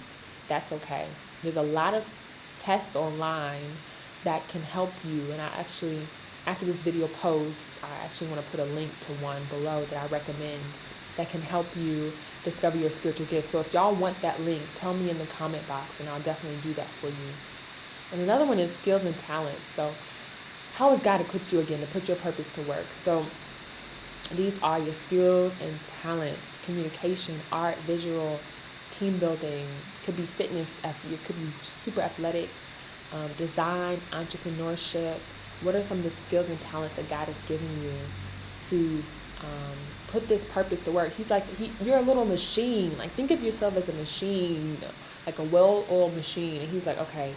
that's okay. There's a lot of tests online that can help you. And I actually after this video posts, I actually want to put a link to one below that I recommend that can help you discover your spiritual gifts. So if y'all want that link, tell me in the comment box and I'll definitely do that for you. And another one is skills and talents. So how has God equipped you again to put your purpose to work? So these are your skills and talents: communication, art, visual, team building, could be fitness, it could be super athletic, design, entrepreneurship. What are some of the skills and talents that God has given you to put this purpose to work? He's like, you're a little machine. Like, think of yourself as a machine, like a well-oiled machine. And he's like, okay,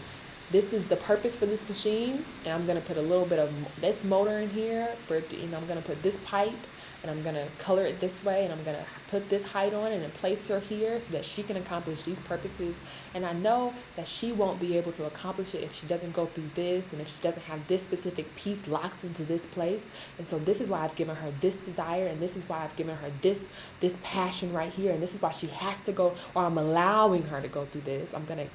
this is the purpose for this machine, and I'm going to put a little bit of this motor in here, and I'm going to put this pipe, and I'm going to color it this way, and I'm going to put this height on it and place her here so that she can accomplish these purposes. And I know that she won't be able to accomplish it if she doesn't go through this, and if she doesn't have this specific piece locked into this place. And so this is why I've given her this desire, and this is why I've given her this passion right here, and this is why she has to go, or I'm allowing her to go through this. I'm going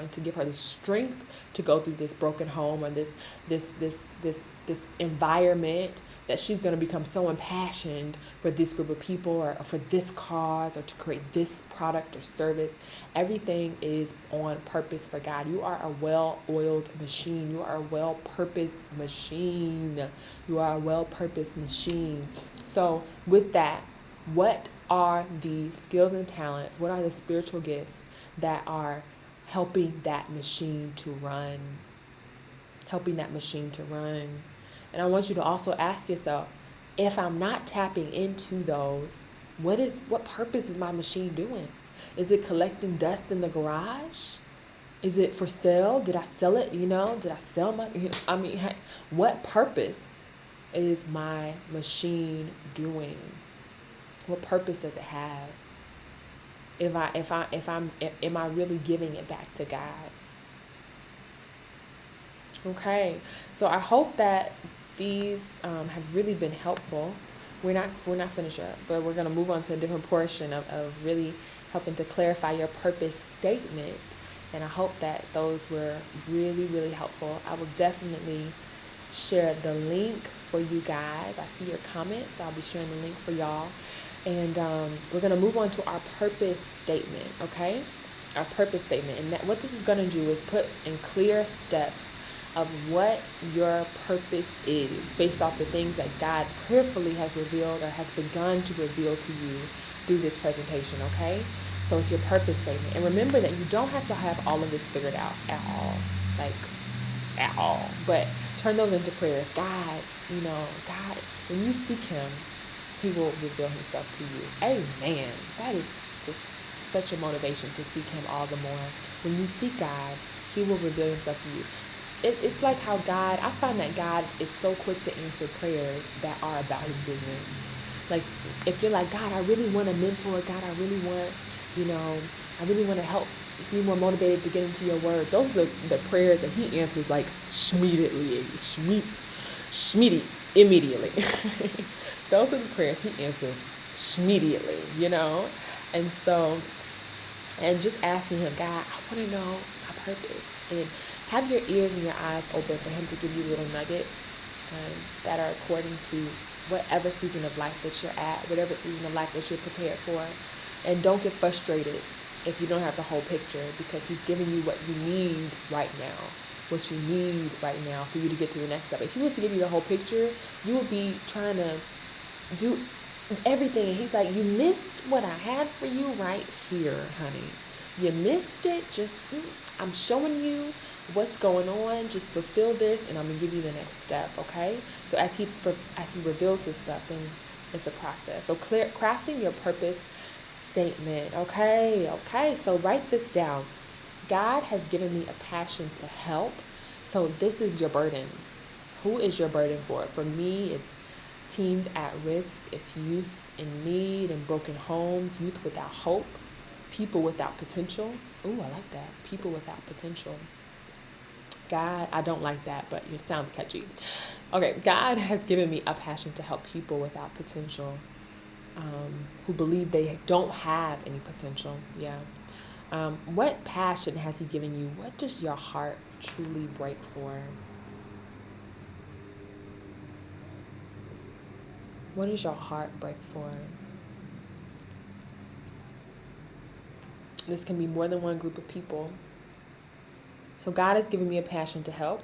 to give her the strength to go through this broken home, or this environment, that she's going to become so impassioned for this group of people, or for this cause, or to create this product or service. Everything is on purpose for God. You are a well-oiled machine. You are a well-purposed machine. You are a well-purposed machine. So with that, what are the skills and talents? What are the spiritual gifts that are helping that machine to run? Helping that machine to run. And I want you to also ask yourself, if I'm not tapping into those, what purpose is my machine doing? Is it collecting dust in the garage? Is it for sale? Did I sell it? Did I sell my, what purpose is my machine doing? What purpose does it have? Am I really giving it back to God? Okay, so I hope that these have really been helpful. We're not finished yet, but we're going to move on to a different portion of really helping to clarify your purpose statement. And I hope that those were really, really helpful. I will definitely share the link for you guys. I see your comments. I'll be sharing the link for y'all. And we're going to move on to our purpose statement, okay? Our purpose statement. And what this is going to do is put in clear steps of what your purpose is based off the things that God prayerfully has revealed or has begun to reveal to you through this presentation, okay? So it's your purpose statement. And remember that you don't have to have all of this figured out at all. But turn those into prayers. God, when you seek him, he will reveal himself to you. Amen. That is just such a motivation to seek him all the more. When you seek God, he will reveal himself to you. It's like how I find that God is so quick to answer prayers that are about his business. Like, if you're like, God, I really want a mentor. God, I really want, I really want to help be more motivated to get into your word. Those are the prayers that he answers like immediately. Those are the prayers he answers immediately, And so, and just asking him, God, I want to know my purpose. And have your ears and your eyes open for him to give you little nuggets that are according to whatever season of life that you're at, whatever season of life that you're prepared for. And don't get frustrated if you don't have the whole picture, because he's giving you what you need right now. What you need right now for you to get to the next step. If he was to give you the whole picture, you would be trying to do everything. And he's like, you missed what I had for you right here, honey. You missed it. I'm showing you what's going on. Just fulfill this, and I'm gonna give you the next step. Okay. So as he reveals this stuff, then it's a process. So crafting your purpose statement. Okay. So write this down. God has given me a passion to help. So this is your burden. Who is your burden for? For me, it's teens at risk. It's youth in need and broken homes, youth without hope, people without potential. Ooh, I like that. People without potential. God, I don't like that, but it sounds catchy. Okay, God has given me a passion to help people without potential, who believe they don't have any potential. Yeah. What passion has he given you? What does your heart truly break for? What is your heart break for? This can be more than one group of people. So God has given me a passion to help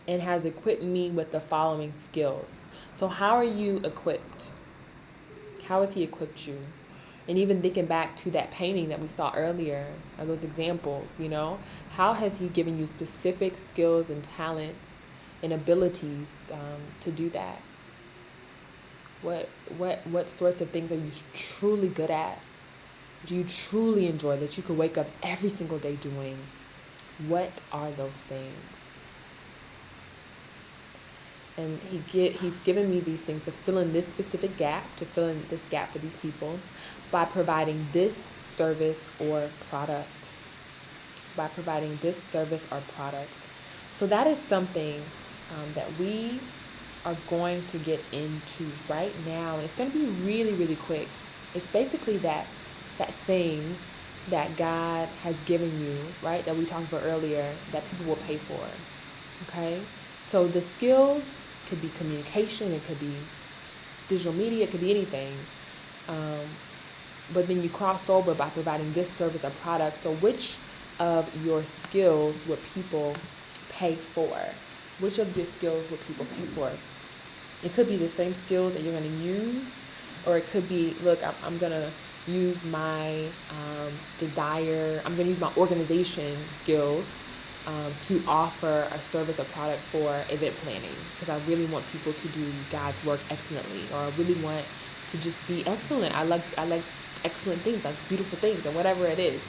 and has equipped me with the following skills. So how are you equipped? How has he equipped you? And even thinking back to that painting that we saw earlier, or those examples, how has he given you specific skills and talents and abilities to do that? What sorts of things are you truly good at? Do you truly enjoy that you could wake up every single day doing? What are those things? And he's given me these things to fill in this specific gap, to fill in this gap for these people by providing this service or product. By providing this service or product. So that is something that we are going to get into right now. And it's going to be really, really quick. It's basically that thing that God has given you, right, that we talked about earlier, that people will pay for, okay? So the skills could be communication, it could be digital media, it could be anything. But then you cross over by providing this service or product. So which of your skills would people pay for? Which of your skills would people pay for? It could be the same skills that you're going to use, or it could be, look, I'm going to use my I'm going to use my organization skills to offer a service or product for event planning, because I really want people to do God's work excellently, or I really want to just be excellent. I like excellent things, like beautiful things, or whatever it is.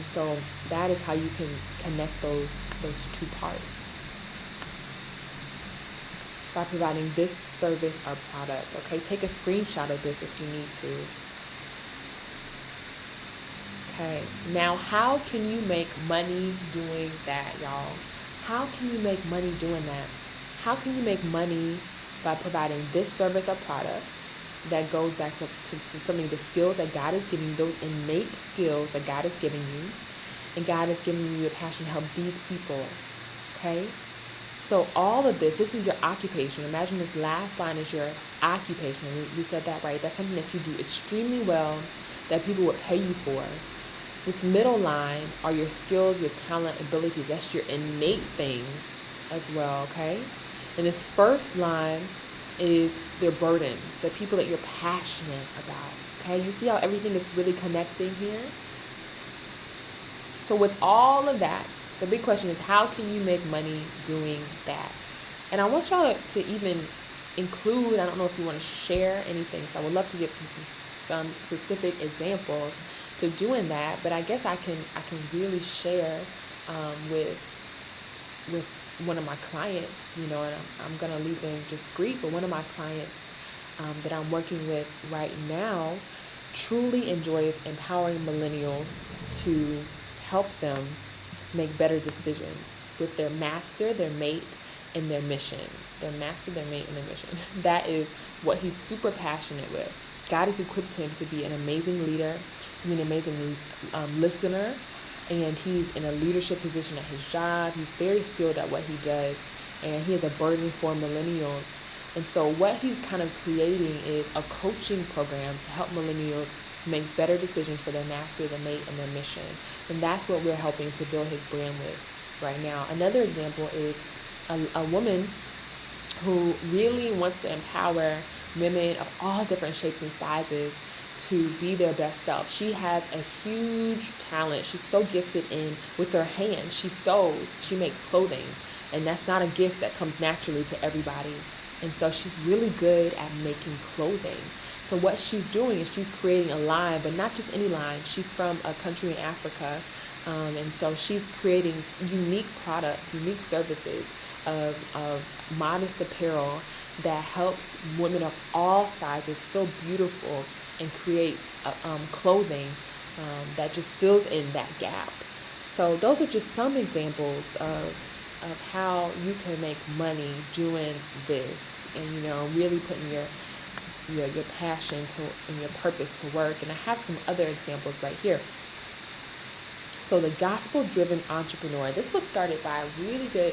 So that is how you can connect those two parts, by providing this service or product. Okay, take a screenshot of this if you need to. Okay, now how can you make money doing that, y'all? How can you make money doing that? How can you make money by providing this service or product that goes back to fulfilling the skills that God is giving you, those innate skills that God is giving you, and God is giving you a passion to help these people, okay? So all of this is your occupation. Imagine this last line is your occupation. We said that, right? That's something that you do extremely well, that people would pay you for. This middle line are your skills, your talent, abilities. That's your innate things as well, okay? And this first line is their burden, the people that you're passionate about, okay? You see how everything is really connecting here? So with all of that, the big question is, how can you make money doing that? And I want y'all to even include, I don't know if you want to share anything, so I would love to give some specific examples to doing that, but I guess I can really share with one of my clients, and I'm going to leave them discreet, but one of my clients that I'm working with right now truly enjoys empowering millennials to help them make better decisions with their master, their mate, and their mission. Their master, their mate, and their mission. That is what he's super passionate with. God has equipped him to be an amazing leader, to be an amazing listener, and he's in a leadership position at his job. He's very skilled at what he does, and he has a burden for millennials. And so what he's kind of creating is a coaching program to help millennials make better decisions for their master, their mate, and their mission. And that's what we're helping to build his brand with right now. Another example is a woman who really wants to empower women of all different shapes and sizes to be their best self. She has a huge talent. She's so gifted with her hands. She sews, she makes clothing, and that's not a gift that comes naturally to everybody. And so she's really good at making clothing. So what she's doing is she's creating a line, but not just any line. She's from a country in Africa, and so she's creating unique products, unique services of modest apparel that helps women of all sizes feel beautiful and create clothing that just fills in that gap. So those are just some examples of how you can make money doing this, and really putting your passion and your purpose to work. And I have some other examples right here. So the gospel-driven entrepreneur. This was started by a really good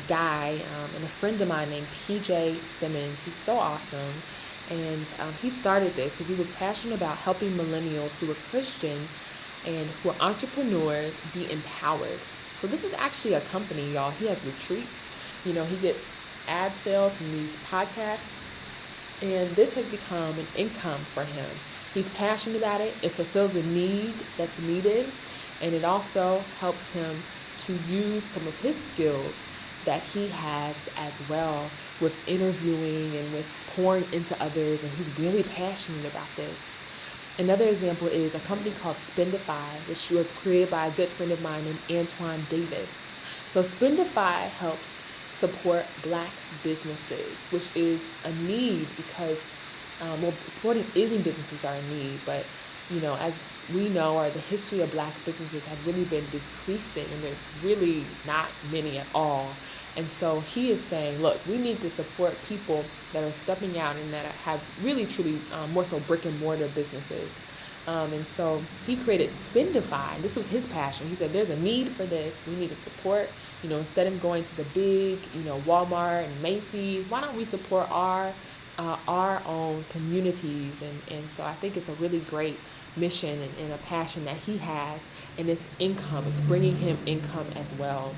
guy and a friend of mine named PJ Simmons. He's so awesome. And he started this because he was passionate about helping millennials who were Christians and who are entrepreneurs be empowered. So this is actually a company, y'all. He has retreats. He gets ad sales from these podcasts, and this has become an income for him. He's passionate about it. It fulfills a need that's needed, and it also helps him to use some of his skills that he has as well with interviewing and with pouring into others, and he's really passionate about this. Another example is a company called Spendify, which was created by a good friend of mine named Antoine Davis. So Spendify helps support Black businesses, which is a need because, supporting Asian businesses are a need, but as we know, or the history of Black businesses have really been decreasing, and there are really not many at all. And so he is saying, look, we need to support people that are stepping out and that have really, truly, more so brick and mortar businesses. And so he created Spendify, and this was his passion. He said, there's a need for this. We need to support, instead of going to the big, Walmart and Macy's, why don't we support our own communities? And so I think it's a really great mission and a passion that he has, and it's income. It's bringing him income as well.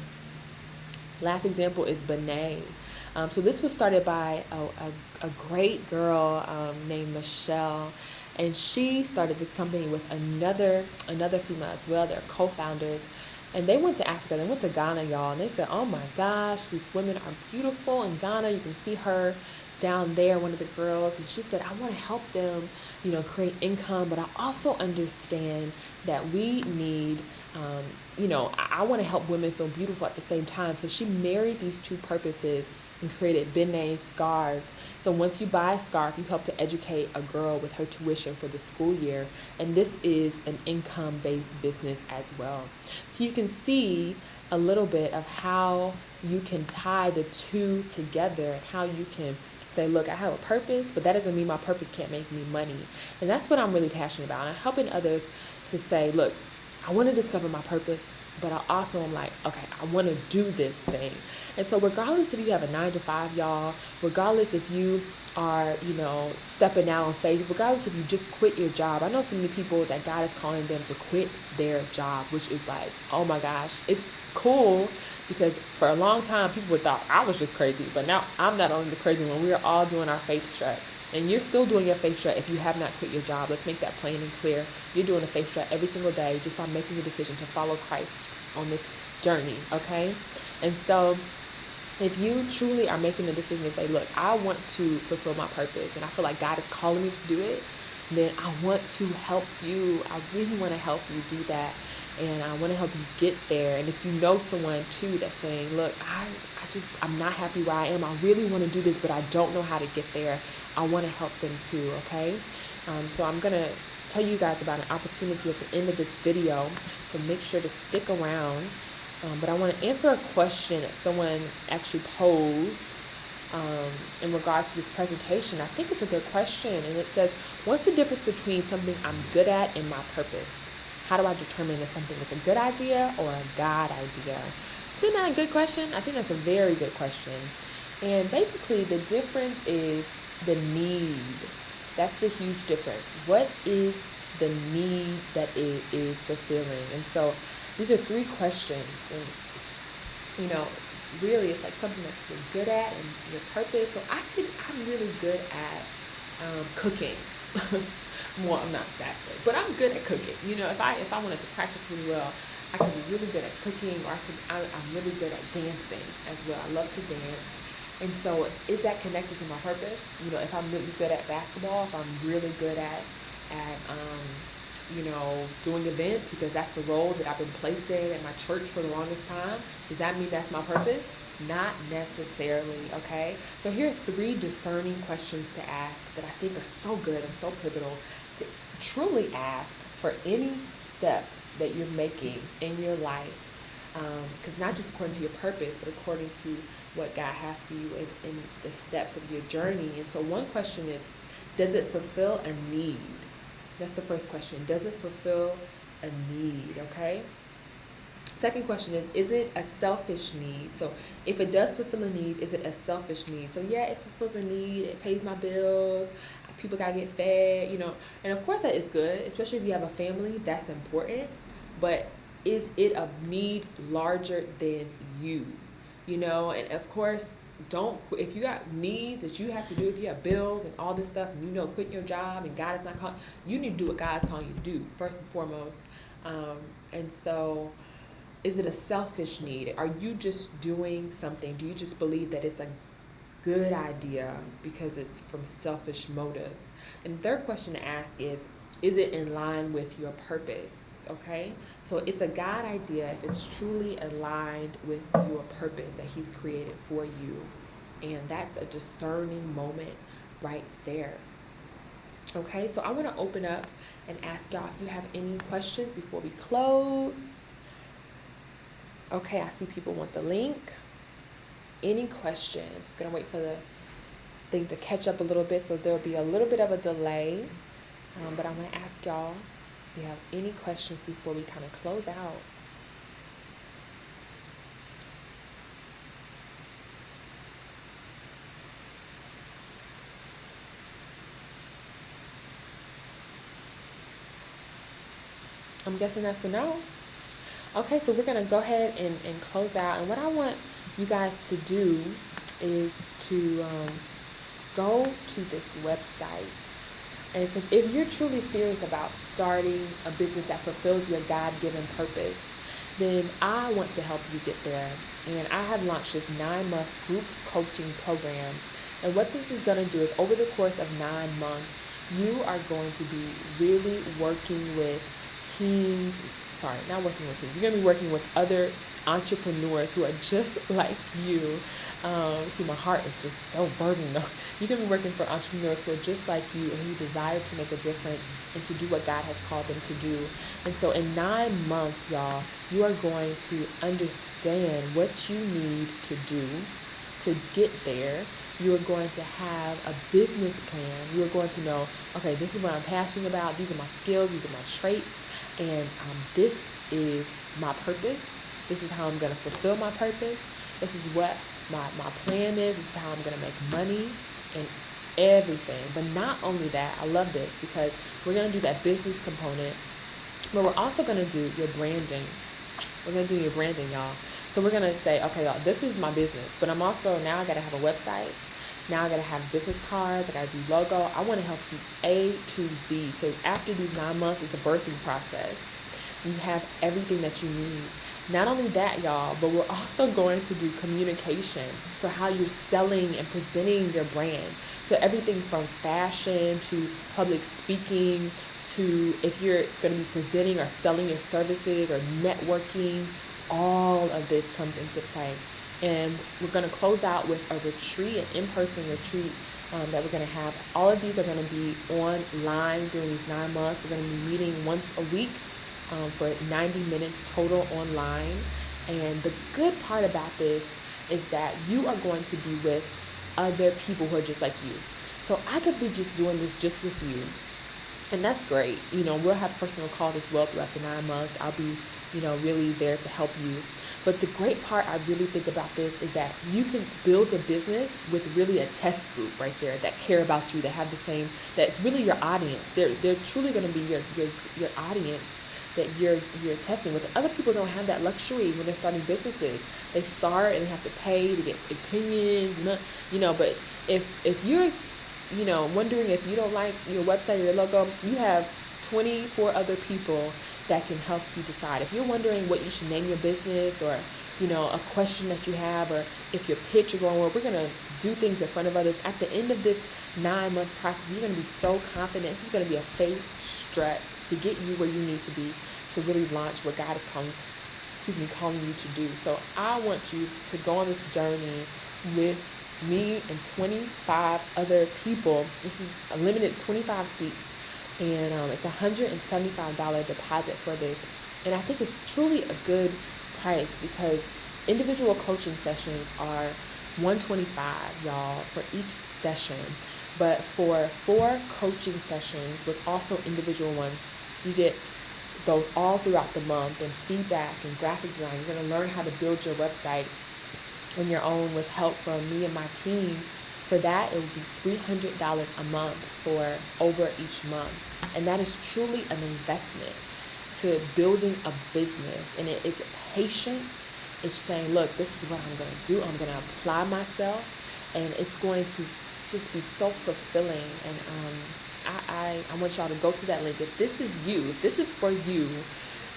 Last example is Benet. So this was started by a great girl named Michelle, and she started this company with another female as well. They're co-founders, and they went to Africa. They went to Ghana, y'all, and they said, oh my gosh, these women are beautiful in Ghana. You can see her down there, one of the girls, and she said, I want to help them, create income, but I also understand that we need, I want to help women feel beautiful at the same time. So she married these two purposes and created Benet Scarves. So once you buy a scarf, you help to educate a girl with her tuition for the school year, and this is an income-based business as well. So you can see a little bit of how you can tie the two together, and how you can say, look, I have a purpose, but that doesn't mean my purpose can't make me money. And that's what I'm really passionate about. And I'm helping others to say, look, I want to discover my purpose, but I also am like, okay, I want to do this thing. And so regardless if you have a 9-to-5, y'all, regardless if you are, stepping out on faith, regardless if you just quit your job. I know so many people that God is calling them to quit their job, which is like, oh my gosh, it's cool, because for a long time people thought I was just crazy, but now I'm not only the crazy one. We are all doing our faith stretch, and you're still doing your faith stretch if you have not quit your job. Let's make that plain and clear. You're doing a faith stretch every single day just by making the decision to follow Christ on this journey, okay? And so if you truly are making the decision to say, look, I want to fulfill my purpose, and I feel like God is calling me to do it, then I want to help you. I really want to help you do that, and I want to help you get there. And if you know someone too that's saying, look, I'm not happy where I am. I really want to do this, but I don't know how to get there. I want to help them too, okay? So I'm going to tell you guys about an opportunity at the end of this video, so make sure to stick around. But I want to answer a question that someone actually posed in regards to this presentation. I think it's a good question, and it says, what's the difference between something I'm good at and my purpose? How do I determine if something is a good idea or a God idea? Isn't that a good question? I think that's a very good question. And basically the difference is the need. That's the huge difference. What is the need that it is fulfilling? And so these are three questions, and really it's like something that you're good at and your purpose. So I'm really good at cooking. Well, I'm not that good, but I'm good at cooking. If I wanted to practice really well, I could be really good at cooking, or I'm really good at dancing as well. I love to dance. And so is that connected to my purpose? If I'm really good at basketball, if I'm really good at doing events, because that's the role that I've been placed in at my church for the longest time, does that mean that's my purpose? Not necessarily, okay? So here are 3 discerning questions to ask that I think are so good and so pivotal to truly ask for any step that you're making in your life. Because not just according to your purpose, but according to what God has for you in the steps of your journey. And so one question is, does it fulfill a need? That's the first question. Does it fulfill a need, okay? second question is it a selfish need? So if it does fulfill a need, is it a selfish need? So yeah, it fulfills a need, it pays my bills, people gotta get fed, and of course that is good, especially if you have a family, that's important. But is it a need larger than you? And of course, if you got needs that you have to do, if you have bills and all this stuff, and quitting your job and God is not calling, you need to do what God's calling you to do first and foremost. And so, is it a selfish need? Are you just doing something? Do you just believe that it's a good idea because it's from selfish motives? And the third question to ask is it in line with your purpose? Okay, so it's a God idea if it's truly aligned with your purpose that He's created for you. And that's a discerning moment right there. Okay, so I want to open up and ask y'all if you have any questions before we close. Okay, I see people want the link. Any questions? I'm going to wait for the thing to catch up a little bit, so there'll be a little bit of a delay. But I'm going to ask y'all if you have any questions before we kind of close out. I'm guessing that's a no. Okay, so we're going to go ahead and close out. And what I want you guys to do is to go to this website. And because if you're truly serious about starting a business that fulfills your God-given purpose, then I want to help you get there. And I have launched this 9-month group coaching program. And what this is going to do is over the course of 9 months, you are going to be really working with teams. Sorry, not working with teams. You're going to be working with other entrepreneurs who are just like you. See, my heart is just so burdened. You're going to be working for entrepreneurs who are just like you and who desire to make a difference and to do what God has called them to do. And so in 9 months, y'all, you are going to understand what you need to do to get there. You are going to have a business plan. You are going to know, okay, this is what I'm passionate about. These are my skills. These are my traits. And this is my purpose. This is how I'm going to fulfill my purpose. This is what my plan is. This is how I'm going to make money and everything. But not only that, I love this because we're going to do that business component, but we're also going to do your branding. We're going to do your branding, y'all. So we're going to say, okay, y'all, this is my business, but I'm also, now I got to have a website. Now I got to have business cards. I got to do logo. I want to help you A to Z. So after these 9 months, it's a birthing process. You have everything that you need. Not only that, y'all, but we're also going to do communication. So how you're selling and presenting your brand. So everything from fashion to public speaking to if you're going to be presenting or selling your services or networking, all of this comes into play. And we're going to close out with a retreat, an in-person retreat that we're going to have. All of these are going to be online during these 9 months. We're going to be meeting once a week for 90 minutes total online. And the good part about this is that you are going to be with other people who are just like you. So I could be just doing this just with you. And that's great. We'll have personal calls as well throughout the 9 months. I'll be, really there to help you. But the great part I really think about this is that you can build a business with really a test group right there that care about you, that have the same, that's really your audience. They're truly going to be your audience that you're testing with. Other people don't have that luxury when they're starting businesses. They start and they have to pay to get opinions, but if you're, wondering if you don't like your website or your logo, you have 24 other people that can help you decide. If you're wondering what you should name your business or, a question that you have, or if your pitch you're going, well, we're going to do things in front of others. At the end of this 9-month process, you're going to be so confident. This is going to be a faith stretch to get you where you need to be to really launch what God is calling you to do. So I want you to go on this journey with me and 25 other people. This is a limited 25 seats. And it's $175 deposit for this. And I think it's truly a good price because individual coaching sessions are $125, y'all, for each session. But for 4 coaching sessions with also individual ones, you get those all throughout the month, and feedback and graphic design. You're going to learn how to build your website on your own with help from me and my team. For that, it would be $300 a month for over each month. And that is truly an investment to building a business. And it is patience. It's saying, look, this is what I'm going to do. I'm going to apply myself, and it's going to just be so fulfilling. And I want y'all to go to that link. If this is you, if this is for you,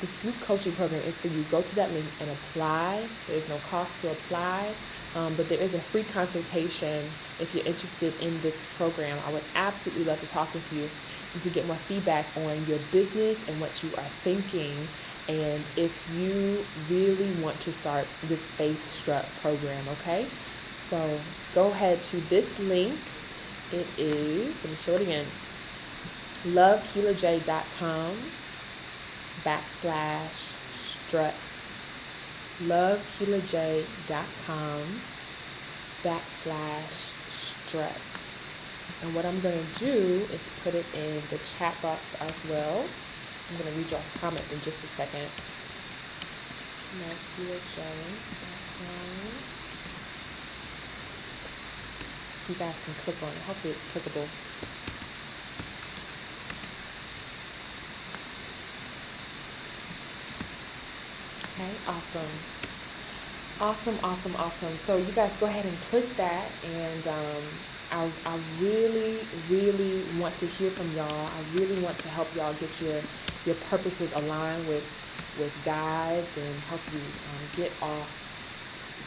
this group coaching program is for you. Go to that link and apply. There's no cost to apply, but there is a free consultation if you're interested in this program. I would absolutely love to talk with you and to get more feedback on your business and what you are thinking, and if you really want to start this Faith Struck program, okay? So go ahead to this link. It is, let me show it again, lovekeelaj.com/strut. lovekeelaj.com/strut. And what I'm going to do is put it in the chat box as well. I'm going to read y'all's comments in just a second. lovekeelaj.com. So you guys can click on it. Hopefully it's clickable. Okay, awesome. Awesome. So you guys go ahead and click that, and I really want to hear from y'all. I really want to help y'all get your purposes aligned with guides and help you get off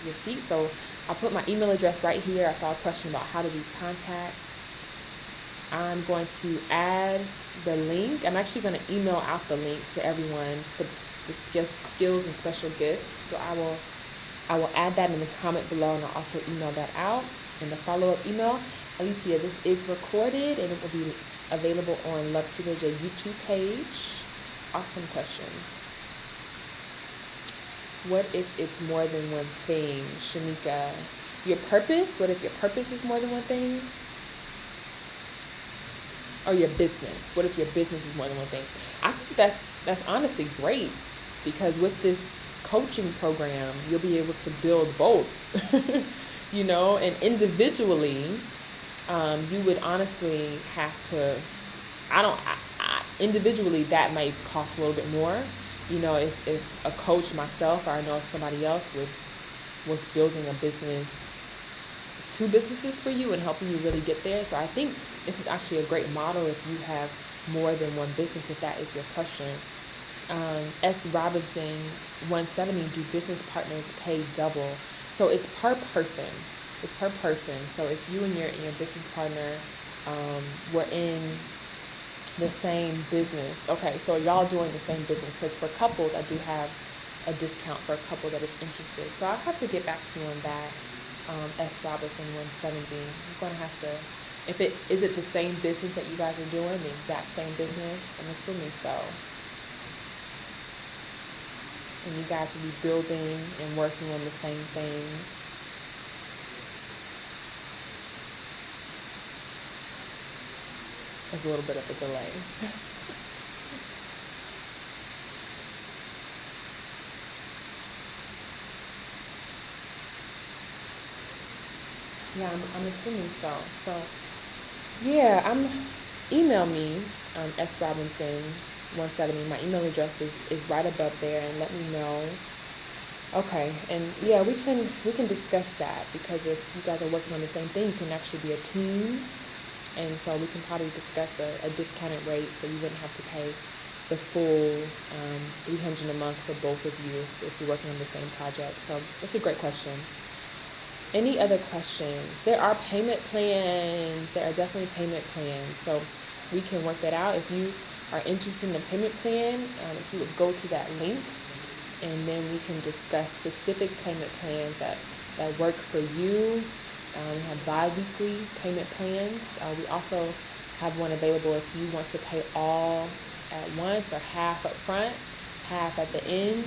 your feet. So I'll put my email address right here. I saw a question about how do we contact. I'm going to add the link. I'm actually going to email out the link to everyone for the skills and special gifts. So I will add that in the comment below, and I'll also email that out in the follow-up email. Alicia, this is recorded, and it will be available on Love Keelaj YouTube page. Awesome questions. What if it's more than one thing? Shanika, your purpose? What if your purpose is more than one thing? Or your business? What if your business is more than one thing? I think that's honestly great, because with this coaching program, you'll be able to build both, and individually, you would honestly have to, individually that might cost a little bit more. If a coach, myself, or I know somebody else was building a business, 2 businesses for you and helping you really get there. So I think this is actually a great model if you have more than one business, if that is your question. S. Robinson 170, do business partners pay double? So it's per person. So if you and your business partner were in the same business, okay, so y'all doing the same business, because for couples, I do have a discount for a couple that is interested. So I'll have to get back to you on that. S. Robinson 170. I'm going to have to, is it the same business that you guys are doing, the exact same business? I'm assuming so. And you guys will be building and working on the same thing. There's a little bit of a delay. Yeah, I'm assuming so. So, yeah, email me, S. Robinson 170. My email address is right above there, and let me know. Okay, and yeah, we can discuss that, because if you guys are working on the same thing, you can actually be a team, and so we can probably discuss a discounted rate, so you wouldn't have to pay the full $300 a month for both of you if you're working on the same project. So that's a great question. Any other questions? There are payment plans. There are definitely payment plans. So we can work that out. If you are interested in a payment plan, if you would go to that link, and then we can discuss specific payment plans that work for you. We have bi-weekly payment plans. We also have one available if you want to pay all at once, or half up front, half at the end.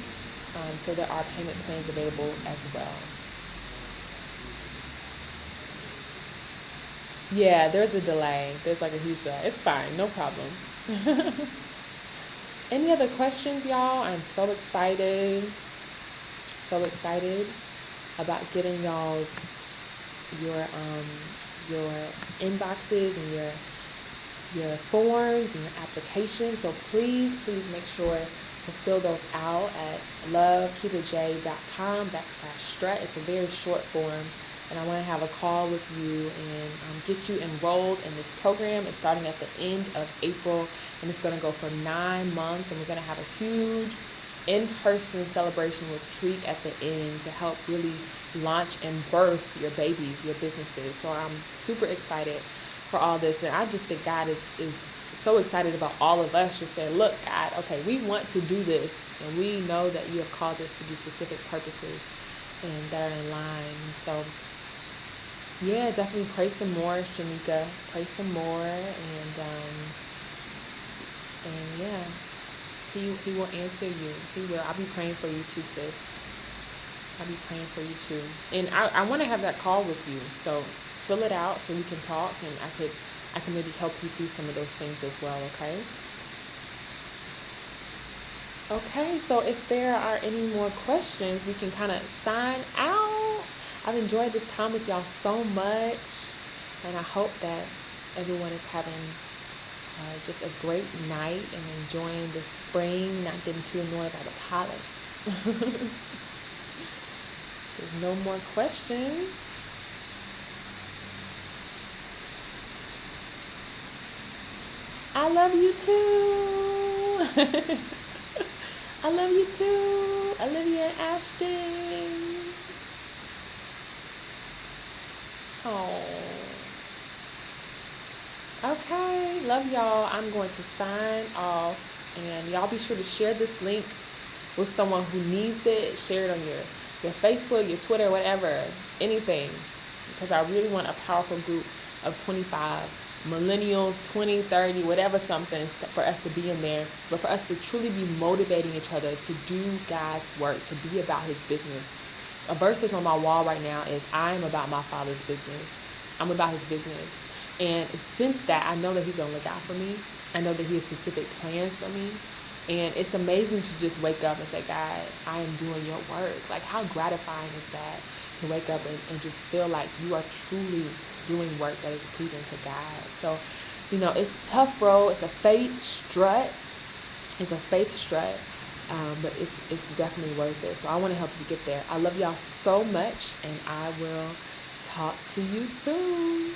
So there are payment plans available as well. Yeah, there's a delay. There's like a huge delay. It's fine, no problem. Any other questions, y'all? I'm so excited about getting your inboxes and your forms and your applications. So please make sure to fill those out at loveketoj.com/strut. It's a very short form, and I want to have a call with you and get you enrolled in this program. It's starting at the end of April, and it's going to go for 9 months, and we're going to have a huge in-person celebration retreat at the end to help really launch and birth your babies, your businesses. So I'm super excited for all this, and I just think God is so excited about all of us just saying, look, God, okay, we want to do this, and we know that you have called us to do specific purposes and that are in line. So yeah, definitely pray some more, Shanika. Pray some more, and yeah, just, he will answer you. He will. I'll be praying for you too, sis. I'll be praying for you too. And I want to have that call with you. So fill it out so we can talk, and I can maybe help you through some of those things as well, okay? Okay, so if there are any more questions, we can kind of sign out. I've enjoyed this time with y'all so much, and I hope that everyone is having just a great night and enjoying the spring, not getting too annoyed by the pollen. There's no more questions. I love you too. I love you too. Olivia and Ashton. Oh. Okay. Love y'all. I'm going to sign off. And y'all be sure to share this link with someone who needs it. Share it on your Facebook, your Twitter, whatever. Anything. Because I really want a powerful group of 25 millennials, 20, 30, whatever, something for us to be in there, but for us to truly be motivating each other to do God's work, to be about his business. A verse that's on my wall right now is, I am about my Father's business. I'm about his business. And since that, I know that he's going to look out for me. I know that he has specific plans for me. And it's amazing to just wake up and say, God, I am doing your work. Like, how gratifying is that to wake up and just feel like you are truly doing work that is pleasing to God. So, it's a tough road. It's a faith strut. But it's definitely worth it. So I want to help you get there. I love y'all so much, and I will talk to you soon.